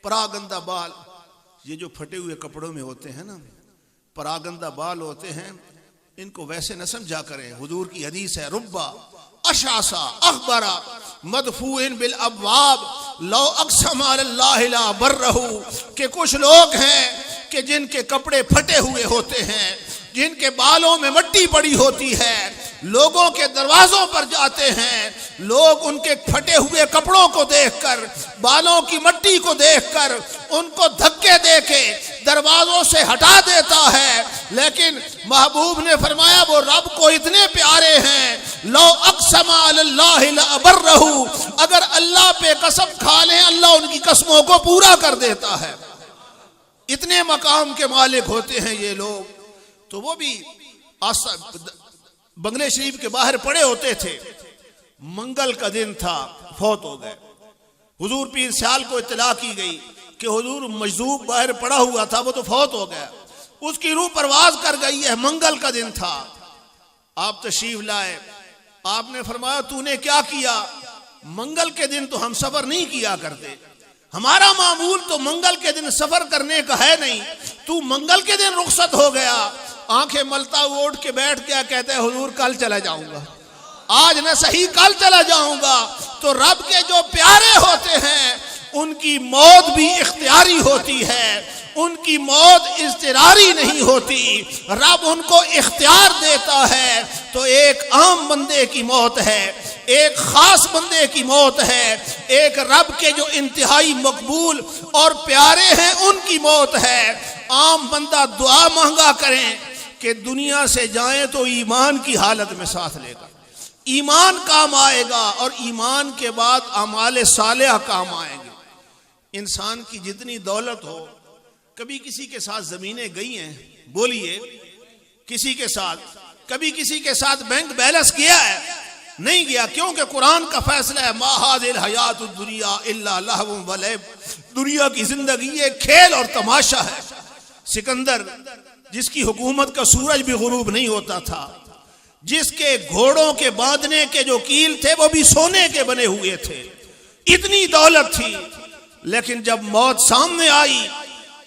پراگندہ بال۔ یہ جو پھٹے ہوئے کپڑوں میں ہوتے ہیں نا، پراگندہ بال ہوتے ہیں، ان کو ویسے نہ سمجھا کریں۔ حضور کی حدیث ہے ربا اشعثا اخبرا مدفوع بالابواب لو اقسم علی اللہ لا برہ، کہ کچھ لوگ ہیں کہ جن کے کپڑے پھٹے ہوئے ہوتے ہیں، جن کے بالوں میں مٹی پڑی ہوتی ہے، لوگوں کے دروازوں پر جاتے ہیں، لوگ ان کے پھٹے ہوئے کپڑوں کو دیکھ کر، بالوں کی مٹی کو دیکھ کر ان کو دھکے دے کے دروازوں سے ہٹا دیتا ہے، لیکن محبوب نے فرمایا وہ رب کو اتنے پیارے ہیں، لو اقسم علی اللہ لابرہ، اگر اللہ پہ قسم کھا لیں اللہ ان کی قسموں کو پورا کر دیتا ہے۔ اتنے مقام کے مالک ہوتے ہیں یہ لوگ۔ تو وہ بھی بنگلے شریف کے باہر پڑے ہوتے تھے، منگل کا دن تھا، فوت ہو گئے۔ حضور پیر سیال کو اطلاع کی گئی کہ حضور مجذوب باہر پڑا ہوا تھا، وہ تو فوت ہو گیا، اس کی روح پرواز کر گئی ہے، منگل کا دن تھا۔ آپ تشریف لائے، آپ نے فرمایا تو نے کیا کیا؟ منگل کے دن تو ہم سفر نہیں کیا کرتے، ہمارا معمول تو منگل کے دن سفر کرنے کا ہے نہیں، تو منگل کے دن رخصت ہو گیا۔ آنکھیں ملتا ہوا اٹھ کے بیٹھ گیا، کہتے ہیں حضور کل چلا جاؤں گا، آج نہ صحیح کل چلا جاؤں گا۔ تو رب کے جو پیارے ہوتے ہیں ان کی موت بھی اختیاری ہوتی ہے، ان کی موت اضطراری نہیں ہوتی، رب ان کو اختیار دیتا ہے۔ تو ایک عام بندے کی موت ہے، ایک خاص بندے کی موت ہے، ایک رب کے جو انتہائی مقبول اور پیارے ہیں ان کی موت ہے۔ عام بندہ دعا مانگا کریں کہ دنیا سے جائیں تو ایمان کی حالت میں ساتھ لے گا، ایمان کام آئے گا، اور ایمان کے بعد اعمال صالحہ کام آئیں گے۔ انسان کی جتنی دولت ہو، کبھی کسی کے ساتھ زمینیں گئی ہیں، بولیے کسی کے ساتھ، کبھی کسی کے ساتھ بینک بیلنس کیا ہے؟ نہیں گیا، کیونکہ قرآن کا فیصلہ ہے ما ھذہ الحیات الدنیا الا لہو و لعب، دنیا کی زندگی یہ کھیل اور تماشا ہے۔ سکندر جس کی حکومت کا سورج بھی غروب نہیں ہوتا تھا، جس کے گھوڑوں کے باندھنے کے جو کیل تھے وہ بھی سونے کے بنے ہوئے تھے، اتنی دولت تھی، لیکن جب موت سامنے آئی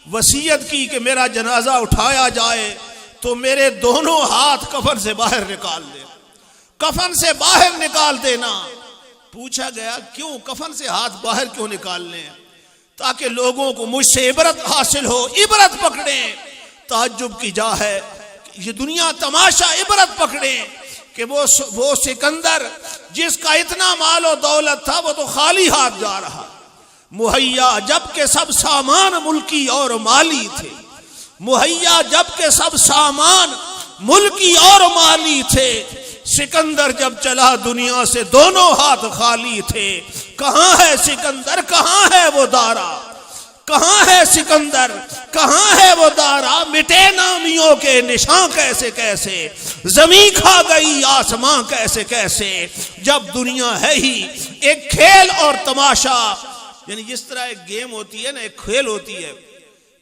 وصیت کی کہ میرا جنازہ اٹھایا جائے تو میرے دونوں ہاتھ کفن سے باہر نکال دے، کفن سے باہر نکال دینا۔ پوچھا گیا کیوں کفن سے ہاتھ باہر کیوں نکالنے ہیں؟ تاکہ لوگوں کو مجھ سے عبرت حاصل ہو، عبرت پکڑیں، تعجب کی جا ہے، یہ دنیا تماشا عبرت پکڑے کہ وہ سکندر جس کا اتنا مال و دولت تھا وہ تو خالی ہاتھ جا رہا، مہیا جبکہ سب سامان ملکی اور مالی تھے، مہیا جبکہ سب سامان ملکی اور مالی تھے، سکندر جب چلا دنیا سے دونوں ہاتھ خالی تھے۔ کہاں ہے سکندر، کہاں ہے وہ دارا، کہاں ہے سکندر، کہاں ہے وہ دارا، مٹے نامیوں کے نشاں کیسے کیسے، زمین کھا گئی آسمان کیسے کیسے، جب دنیا ہے ہی ایک کھیل اور تماشا، یعنی جس طرح ایک گیم ہوتی ہے نا، ایک کھیل ہوتی ہے،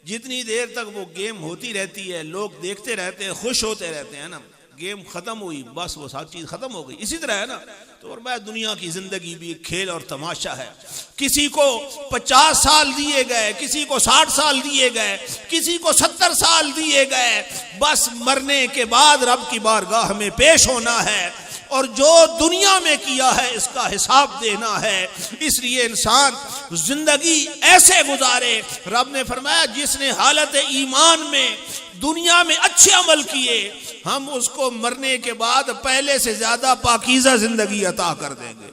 جتنی دیر تک وہ گیم ہوتی رہتی ہے لوگ دیکھتے رہتے ہیں، خوش ہوتے رہتے ہیں نا، گیم ختم ہوئی بس وہ ساری چیز ختم ہو گئی، اسی طرح ہے نا۔ تو اور میں دنیا کی زندگی بھی ایک کھیل اور تماشا ہے، کسی کو 50 سال دیے گئے، کسی کو 60 سال دیے گئے، کسی کو 70 سال دیے گئے، بس مرنے کے بعد رب کی بارگاہ میں پیش ہونا ہے، اور جو دنیا میں کیا ہے اس کا حساب دینا ہے۔ اس لیے انسان زندگی ایسے گزارے، رب نے فرمایا جس نے حالت ایمان میں دنیا میں اچھے عمل کیے، ہم اس کو مرنے کے بعد پہلے سے زیادہ پاکیزہ زندگی عطا کر دیں گے،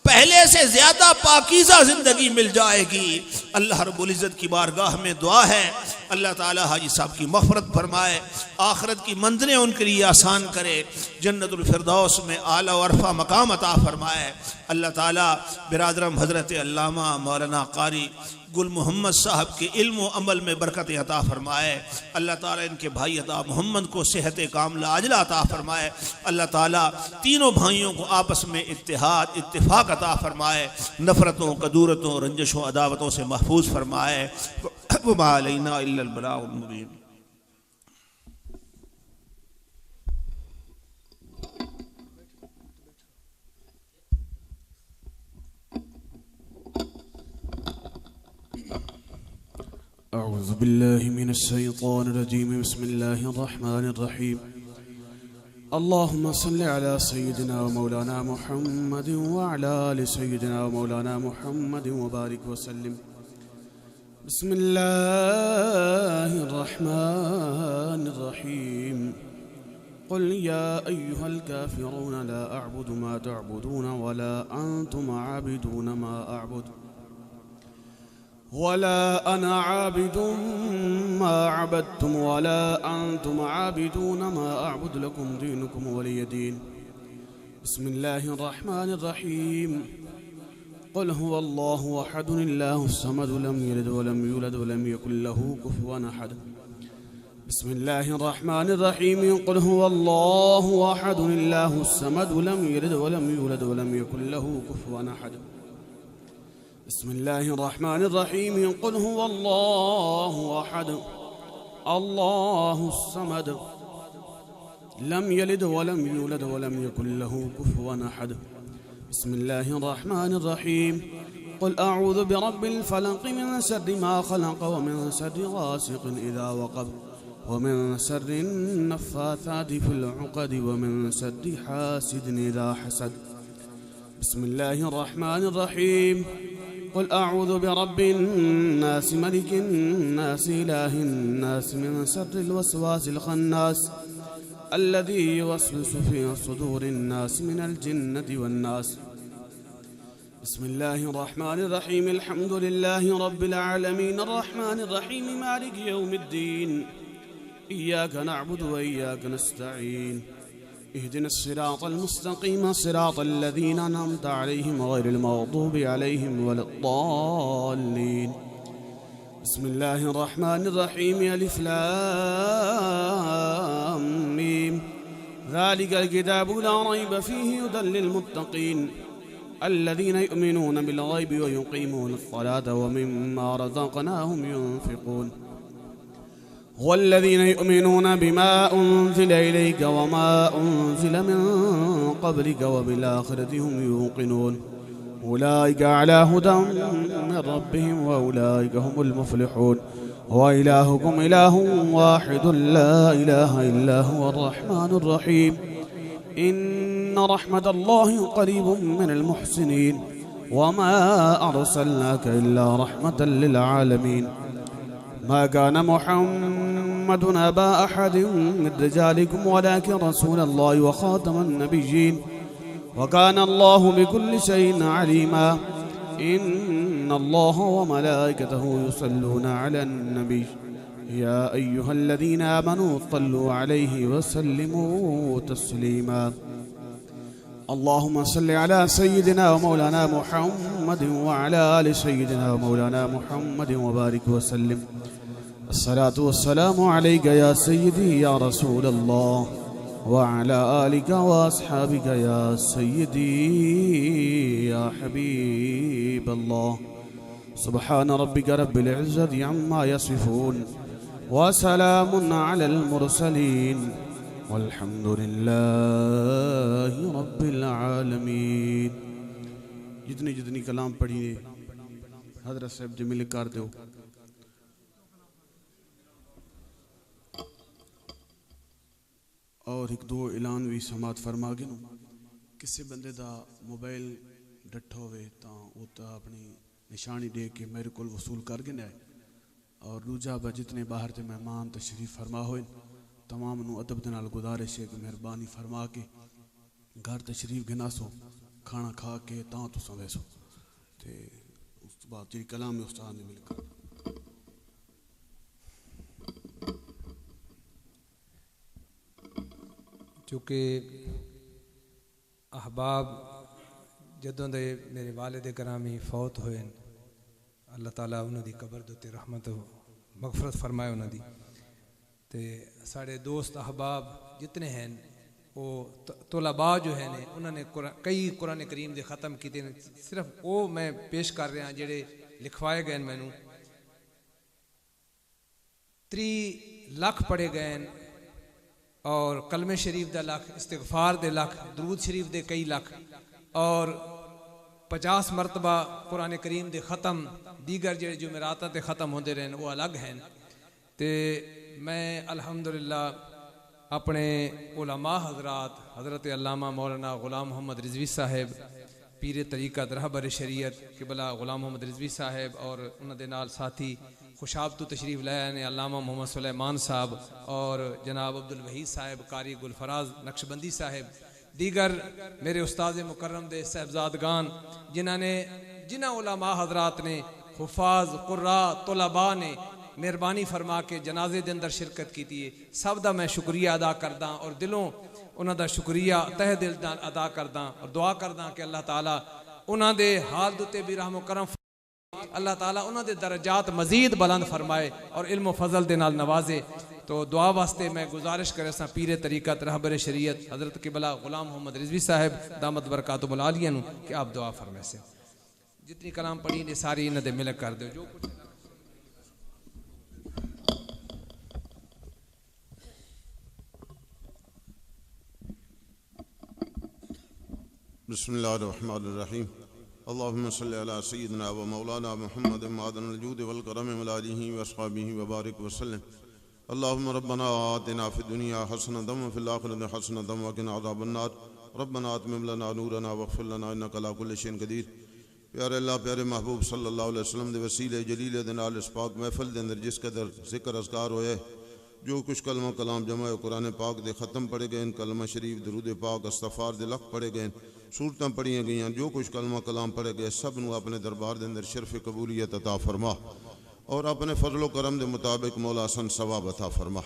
پہلے سے زیادہ پاکیزہ زندگی مل جائے گی۔ اللہ رب العزت کی بارگاہ میں دعا ہے اللہ تعالی حاجی صاحب کی مغفرت فرمائے، آخرت کی منزلیں ان کے لیے آسان کرے، جنت الفردوس میں اعلیٰ و عرفہ مقام عطا فرمائے۔ اللہ تعالی برادرم حضرت علامہ مولانا قاری گل محمد صاحب کے علم و عمل میں برکت عطا فرمائے، اللہ تعالیٰ ان کے بھائی عطا محمد کو صحت کاملہ عاجلہ عطا فرمائے، اللہ تعالیٰ تینوں بھائیوں کو آپس میں اتحاد اتفاق عطا فرمائے، نفرتوں کدورتوں رنجشوں عداوتوں سے محفوظ فرمائے۔ وما علینا الا البلاغ المبین۔ أعوذ بالله من الشيطان الرجيم بسم الله الرحمن الرحيم اللهم صل على سيدنا ومولانا محمد وعلى آل سيدنا ومولانا محمد وبارك وسلم بسم الله الرحمن الرحيم قل يا أيها الكافرون لا أعبد ما تعبدون ولا أنتم عابدون ما أعبد ولا أنا عابد ما عبدتم ولا أنتم عابدون ما أعبد لكم دينكم ولي دين بسم الله الرحمن الرحيم قل هو الله أحد الله الصمد لم يلد ولم يولد ولم يكن له كفوا أحد بسم الله الرحمن الرحيم قل هو الله أحد الله الصمد لم يلد ولم يولد ولم يكن له كفوا أحد بسم الله الرحمن الرحيم قل هو الله أحد الله الصمد لم يلد ولم يولد ولم يكن له كفوا أحد بسم الله الرحمن الرحيم قل أعوذ برب الفلق من شر ما خلق ومن شر غاسق إذا وقب ومن شر النفاثات في العقد ومن شر حاسد إذا حسد بسم الله الرحمن الرحيم قل أعوذ برب الناس ملك الناس إله الناس من شر الوسواس الخناس الذي يوسوس في صدور الناس من الجنة والناس بسم الله الرحمن الرحيم الحمد لله رب العالمين الرحمن الرحيم مالك يوم الدين إياك نعبد وإياك نستعين اهدنا الصراط المستقيم صراط الذين أنعمت عليهم غير المغضوب عليهم ولا الضالين بسم الله الرحمن الرحيم ألف لام ميم ذلك الكتاب لا ريب فيه هدى للمتقين الذين يؤمنون بالغيب ويقيمون الصلاة ومما رزقناهم ينفقون والذين يؤمنون بما أنزل إليك وما أنزل من قبلك وبالآخرة هم يوقنون أولئك على هدى من ربهم وأولئك هم المفلحون وإلهكم إله واحد لا إله إلا هو الرحمن الرحيم إن رحمة الله قريب من المحسنين وما أرسلناك إلا رحمة للعالمين ما كان محمد محمد أبا أحد من رجالكم ولكن رسول الله وخاتم النبيين وكان الله بكل شيء عليما إن الله وملائكته يصلون على النبي يا أيها الذين آمنوا صلوا عليه وسلموا تسليما اللهم صل على سيدنا ومولانا محمد وعلى آل سيدنا ومولانا محمد وبارك وسلم الصلاة والسلام عليك يا سيدي يا رسول الله وعلى آلك وأصحابك يا سيدي يا حبيب الله سبحان ربك رب العزة عما يصفون وسلام على المرسلين والحمد لله رب العالمين. جتنی کلام پڑھی حضرت صاحب جمیل کر دو. اور ایک دو اعلان بھی سماعت فرما گے. کسی بندے دا موبائل ڈٹھا ہوئے تا وہ تا اپنی نشانی دے کے میرے کو وصول کر گنا ہے. اور دوجا با جتنے باہر تے مہمان تشریف فرما ہوئے تمام نو ادب دے نال گزارش ہے کہ مہربانی فرما کے گھر تشریف گنا سو کھانا کھا کے تاں تو سویسو تے اس بعد جی کلام میں استاد نے مل کر چونکہ احباب جدوں دے میرے والد گرامی فوت ہوئے اللہ تعالیٰ انہوں دی قبر دے رحمت و مغفرت فرمائے انہوں دی تے ساڑے دوست احباب جتنے ہیں وہ طلباء جو ہیں انہوں نے کئی قرآن کریم دے ختم کیتے ہیں. صرف وہ میں پیش کر رہا ہوں جڑے لکھوائے گئے میں 3 لاکھ پڑھے گئے اور کلمہ شریف دا لاکھ استغفار دے لاکھ درود شریف دے کئی لاکھ اور 50 مرتبہ قرآن کریم دے ختم دیگر جڑے جمعراتاں تے ختم ہوندے رہن وہ الگ ہیں. تے میں الحمدللہ اپنے علماء حضرات حضرت علامہ مولانا غلام محمد رضوی صاحب پیر طریقت رہبر شریعت قبلہ غلام محمد رضوی صاحب اور انہوں دے نال ساتھی خوشاب تو تشریف لائے ہیں علامہ محمد سلیمان صاحب اور جناب عبدالوحید صاحب قاری گلفراز نقشبندی صاحب دیگر میرے استاد مکرم دے صاحبزادگان جنہ علماء حضرات نے حفاظ قراء طلباء نے مہربانی فرما کے جنازے دے اندر شرکت کی تھی. سب دا میں شکریہ ادا کردہ اور دلوں انہوں دا شکریہ تہ دل ادا کردہ اور دعا کردہ کہ اللہ تعالیٰ انہوں دے حال دوتے بھی رحم و کرم اللہ تعالیٰ انہوں دے درجات مزید بلند فرمائے اور علم و فضل دے نال نوازے. تو دعا واسطے میں گزارش کرے سا پیر طریقت رہبر شریعت حضرت قبلہ غلام محمد رضوی صاحب دامت برکاتہم العالیہ نو کہ آپ دعا فرمائے سے جتنی کلام پڑھی نے ساری انہوں دے ملک کر دو. جو کچھ بسم اللہ الرحمن الرحیم. اللہم صلی علی سیدنا و مولانا محمد معدن الجود والکرم وآلہ واصحابہ وبارک وسلم. اللہم ربنا آتنا فی الدنیا حسنۃ وفی الآخرۃ حسنۃ وقنا عذاب النار. ربنا اتمم لنا نورنا واغفر لنا انک علی کل شیء قدیر. پیارے اللہ پیارے محبوب صلی اللہ علیہ وسلم دے وسیلے جلیل دے نال اس پاک محفل دے اندر جس قدر ذکر اذکار ہوئے جو کچھ کلمہ کلام جمع قرآن پاک دے ختم پڑھے گئے کلمہ شریف درود پاک استغفار دے لکھ پڑھے گئے صورتاں پڑھیاں گئیاں جو کچھ کلمہ کلام پڑھے گئے سب نو اپنے دربار دے اندر شرف قبولیت عطا فرما اور اپنے فضل و کرم دے مطابق مولا حسن ثواب عطا فرما.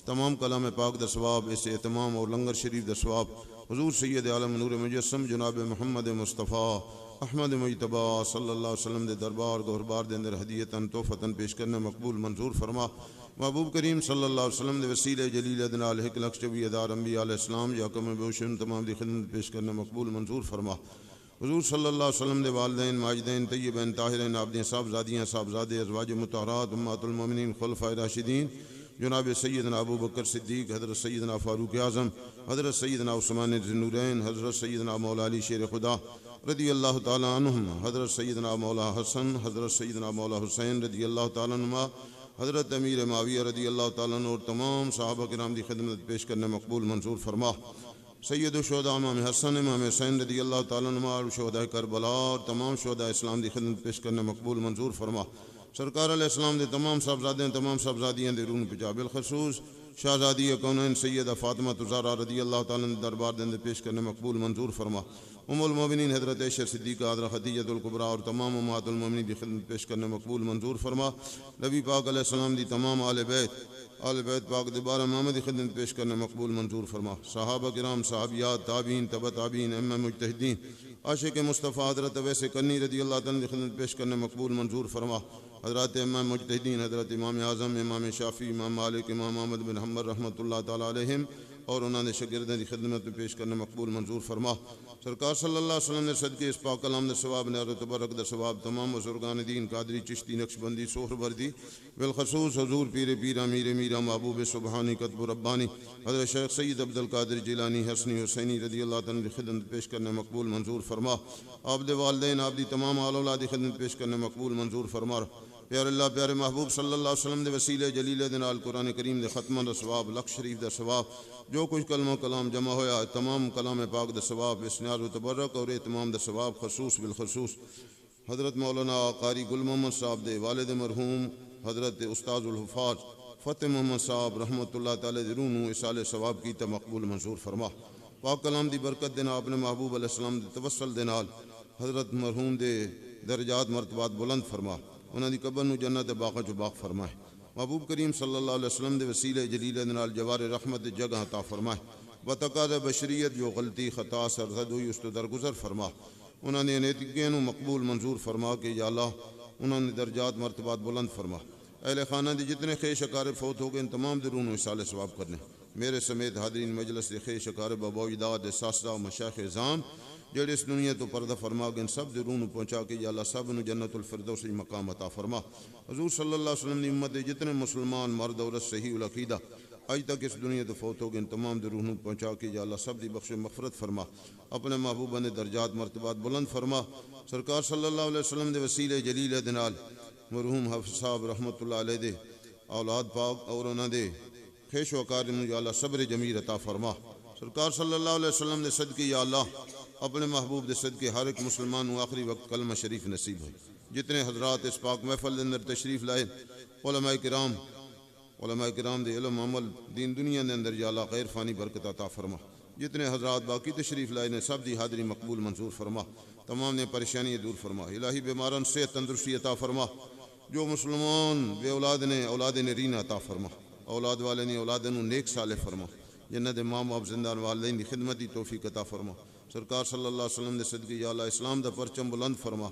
تمام کلام پاک دے ثواب اس اہتمام اور لنگر شریف دے ثواب حضور سید عالم نور مجسم جناب محمد مصطفیٰ احمد مجتبہ صلی اللہ علیہ وسلم دے دربار گہربار دے اندر ہدیتاً تحفتاً پیش کرنے مقبول منظور فرما. محبوب کریم صلی اللہ علیہ وسلم دے وسیلے جلیل دنال ایک لکھ 24,000 انبیاء علیہ السلام یا کم بیوشن تمام دی خدمت پیش کرنے مقبول منظور فرما. حضور صلی اللہ علیہ وسلم دے والدین ماجدین طیبین طاہرین عابدین صاحبزادیاں صاحبزادے ازواج مطہرات امہات المومنین خلفائے راشدین جناب سیدنا ابو بکر صدیق حضرت سیدنا فاروق اعظم حضرت سیدنا عثمان ذی النورین حضرت سیدنا مولا علی شیر خدا رضی اللہ تعالیٰ عنہم حضرت سیدنا مولا حسن حضرت سیدنا مولا حسین رضی اللہ تعالیٰ عنہما حضرت امیر معاویہ رضی اللہ تعالیٰ عنہ اور تمام صحابہ کرام دی خدمت پیش کرنے مقبول منظور فرما. سید الشہداء امام حسن امام حسین رضی اللہ تعالیٰ عنہ اور شہداء کربلا اور تمام شہداء اسلام دی خدمت پیش کرنے مقبول منظور فرما. سرکار علیہ السلام دے تمام صاحبزادیں تمام صاحبزادیاں دے روح پچا، بالخصوص شہزادی کونین سیدہ فاطمہ زہرا رضی اللہ تعالیٰ عنہ دربار دے اندر پیش کرنے مقبول منظور فرما۔ ام المومنین حضرت عائشہ صدیقہ حضرت خدیجہ الکبریٰ اور تمام امہات المومنین دی خدمت پیش کرنے مقبول منظور فرما۔ نبی پاک علیہ السلام دی تمام آل بیت پاک دی بارہ امام دی خدمت پیش کرنے مقبول منظور فرما۔ صحابہ کرام، صحابیات، تابعین، تبع تابعین، ائمہ مجتہدین، عاشق مصطفیٰ حضرت اویس کرنی رضی اللہ تعالیٰ دی خدمت پیش کرنے مقبول منظور فرما۔ حضرات امام مجتہدین، حضرت امام اعظم، امام شافعی، امام مالک، امام احمد بن حنبل رحمۃ اللہ تعالیٰ علیہم اور انہوں نے شاگردوں دی خدمت میں پیش کرنے مقبول منظور فرما۔ سرکار صلی اللہ علیہ وسلم نے صدقے اس پاک کلام دے ثواب نے اور تبرک دے ثواب تمام بزرگان دین، قادری، چشتی، نقشبندی، سہروردی، بالخصوص حضور پیر پیرا میر میرا محبوب سبحانی قطب ربانی حضرت شیخ سید عبد القادر جیلانی حسنی حسینی رضی اللہ تعالیٰ کی خدمت پیش کرنے مقبول منظور فرما۔ آپ دے والدین، آپ دی تمام آل اولاد کی خدمت پیش کرنے مقبول منظور فرما۔ پیارے اللہ، پیارے محبوب صلی اللہ علیہ وسلم دے وسیلے جلیلے دے نال قرآن کریم دے ختمہ دا ثواب، لکھ شریف دا ثواب، جو کچھ کلمہ کلام جمع ہویا تمام کلام پاک دا ثواب، اس نیاز و تبرک اور اہتمام دا ثواب خصوص بالخصوص حضرت مولانا قاری گل محمد صاحب دے والد مرحوم حضرت استاذ الحفاظ فتح محمد صاحب رحمۃ اللہ تعالی دی روح نو اصال ثواب کی تا مقبول منظور فرما۔ پاک کلام دی برکت دے نال اپنے محبوب علیہ السلام دے توسل دے نال حضرت مرحوم دے درجات مرتبات بلند فرما، انہاں دی قبر نو جنت باغ چ باغ فرمائے۔ محبوب کریم صلی اللہ علیہ وسلم دے وسیلے جلیلے دے نال جوار رحمت دی جگہ عطا فرمائے۔ بتقاضا بشریت جو غلطی خطا سرزد ہوئی اس تو درگزر فرما، انہاں نے نیکیاں نو مقبول منظور فرما کہ یا اللہ انہاں نے درجات مرتبات بلند فرما۔ اہل خانہ دی جتنے خیش اقارب فوت ہو گئے ان تمام دی روح نو اصال ثواب کرنے، میرے سمیت حاضرین مجلس دے خیش اقارب ابا اجداد اساتذہ و مشائخ اعظام جڑے اس دنیا تو پردہ فرما گئے، ان سب دی روح نو پہنچا کے یا اللہ سب نو جنت الفردوس مقام عطا فرما۔ حضور صلی اللہ علیہ وسلم دی امت دے جتنے مسلمان مرد عورت صحیح العقیدہ آج تک اس دنیا تو فوت ہو گئے، ان تمام دی روح نو پہنچا کے یا اللہ سب دی بخش مغفرت فرما، اپنے محبوبہ نے درجات مرتبات بلند فرما۔ سرکار صلی اللہ علیہ وسلم دے وسیلے جلیل دے نال مرحوم حافظ صاحب رحمۃ اللہ علیہ دے اولاد پاک اور انہاں دے خیش و اقارب نو یا اللہ صبر جمیل عطا فرما۔ سرکار صلی اللہ علیہ وسلم دے صدقے یا اللہ اپنے محبوب دے صدقے ہر ایک مسلمان نو آخری وقت کلمہ شریف نصیب ہو۔ جتنے حضرات اس پاک محفل دے اندر تشریف لائے، علماء کرام دے علم عمل دین دنیا دے اندر یا اللہ غیر فانی برکت عطا فرما۔ جتنے حضرات باقی تشریف لائے نے سب دی حاضری مقبول منظور فرما، تمام نے پریشانی دور فرما، الہی بیماران صحت تندرستی عطا فرما۔ جو مسلمان بے اولاد نے اولاد نرین عطا فرما، اولاد والے نے اولاد نو نیک صالح فرما، جنت ماں باپ زندان والدین دی خدمت دی توفیق عطا فرما۔ سرکار صلی اللہ علیہ وسلم دے صدقے یا اللہ اسلام دا پرچم بلند فرما،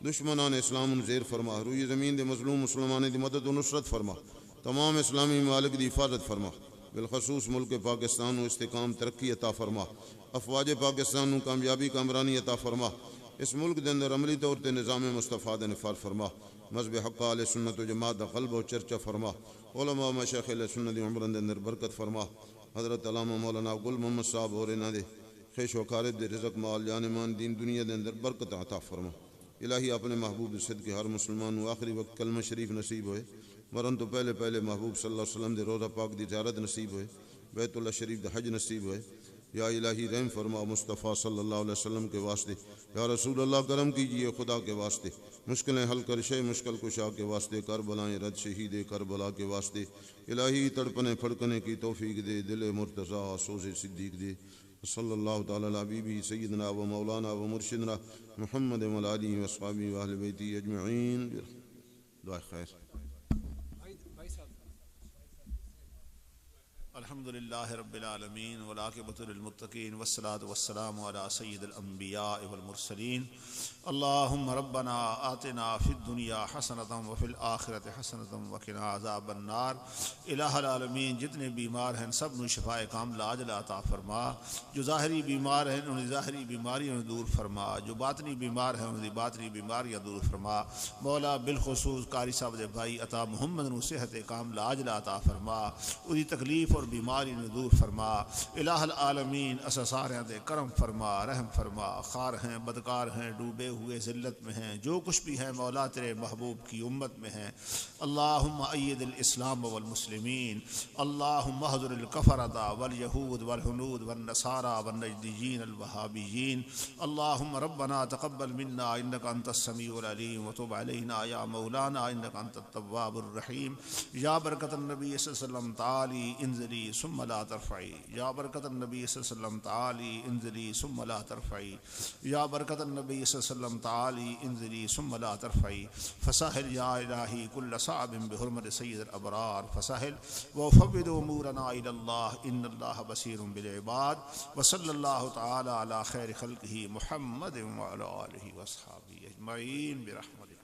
دشمنان اسلام نو زیر فرما، روئی زمین دے مظلوم مسلمان دی مدد و نصرت فرما، تمام اسلامی ممالک دی حفاظت فرما، بالخصوص ملک پاکستان نو استحکام ترقی عطا فرما، افواج پاکستان نو کامیابی کامرانی عطا فرما، اس ملک دے اندر عملی طور تے نظام مصطفیٰ دا نفاذ فرما، مذہب حق اہل سنت و جماعت دا قلب و چرچا فرما، علماء مشائخ اہل سنت دی عمرن دے اندر برکت فرما۔ حضرت علامہ مولانا گل محمد صاحب اور انہاں دے خیش و اقارب دے رزق مال جان مان دین دنیا دے اندر برکت عطا فرما۔ الہی اپنے محبوب صدقے ہر مسلمان نو آخری وقت کلمہ شریف نصیب ہوئے، مرن تو پہلے محبوب صلی اللہ علیہ وسلم دے روضہ پاک دی زیارت نصیب ہوئے، بیت اللہ شریف دا حج نصیب ہوئے۔ یا الہی رحم فرما مصطفیٰ صلی اللہ علیہ وسلم کے واسطے، یا رسول اللہ کرم کیجئے خدا کے واسطے، مشکلیں حل کر شے مشکل کشا کے واسطے، کربلائیں رد شہید کربلا کے واسطے، الہی تڑپنے پھڑکنے کی توفیق دے، دل مرتضیٰ سوز صدیق دے۔ صلی اللہ تعالی علی حبیبہ سیدنا و مولانا و مرشدنا محمد و آلہ و اصحابہ و اہل بیتہ اجمعین۔ دعا خیر۔ الحمدللہ رب العالمین والعاقبۃ للمتقین والصلاۃ والسلام علی سید الانبیاء والمرسلین۔ اللہم ربنا آتنا فی الدنیا حسنۃ وفی الآخرۃ حسنۃ وقنا عذاب النار۔ الہ العالمین جتنے بیمار ہیں سب نو شفائے کاملہ عاجلہ عطا فرما، جو ظاہری بیمار ہیں انہیں ظاہری بیماریاں دور فرما، جو باطنی بیمار ہیں انہیں باطنی بیماریاں دور فرما۔ مولا بالخصوص قاری صاحب دے بھائی عطا محمد نو صحت کاملہ عاجلہ عطا فرما، انہیں تکلیف اور بیماری نے دور فرما۔ الہ العالمین اسا سارے دے کرم فرما، رحم فرما۔ خار ہیں، بدکار ہیں، ڈوبے ہوئے ذلت میں ہیں، جو کچھ بھی ہیں مولا تیرے محبوب کی امت میں ہیں۔ اللہم اید الاسلام والمسلمین، اللہم احضر الکفرۃ والیہود والہنود والنصارى والنجدیین الوہابیین۔ اللہم ربنا تقبل منا انک انت السمیع العلیم وتب علینا یا مولانا انک انت التواب الرحیم۔ یا برکت النبی صلی اللہ علیہ وسلم تعالی انزلی ثم لا ترفعی، یا برکت النبی صلی اللہ علیہ وسلم تعالی انزلی ثم لا ترفعی، یا برکت النبی صلی اللہ علیہ وسلم تعالی انزلی ثم لا ترفعی۔ فسہل یا الہی کل صعب بحرمت سید الابرار فسہل، وفوض امورنا الی اللہ ان اللہ بصیر بالعباد۔ وصلی اللہ تعالی علی خیر خلقہ محمد وعلی آلہ وصحبہ اجمعین برحمتہ۔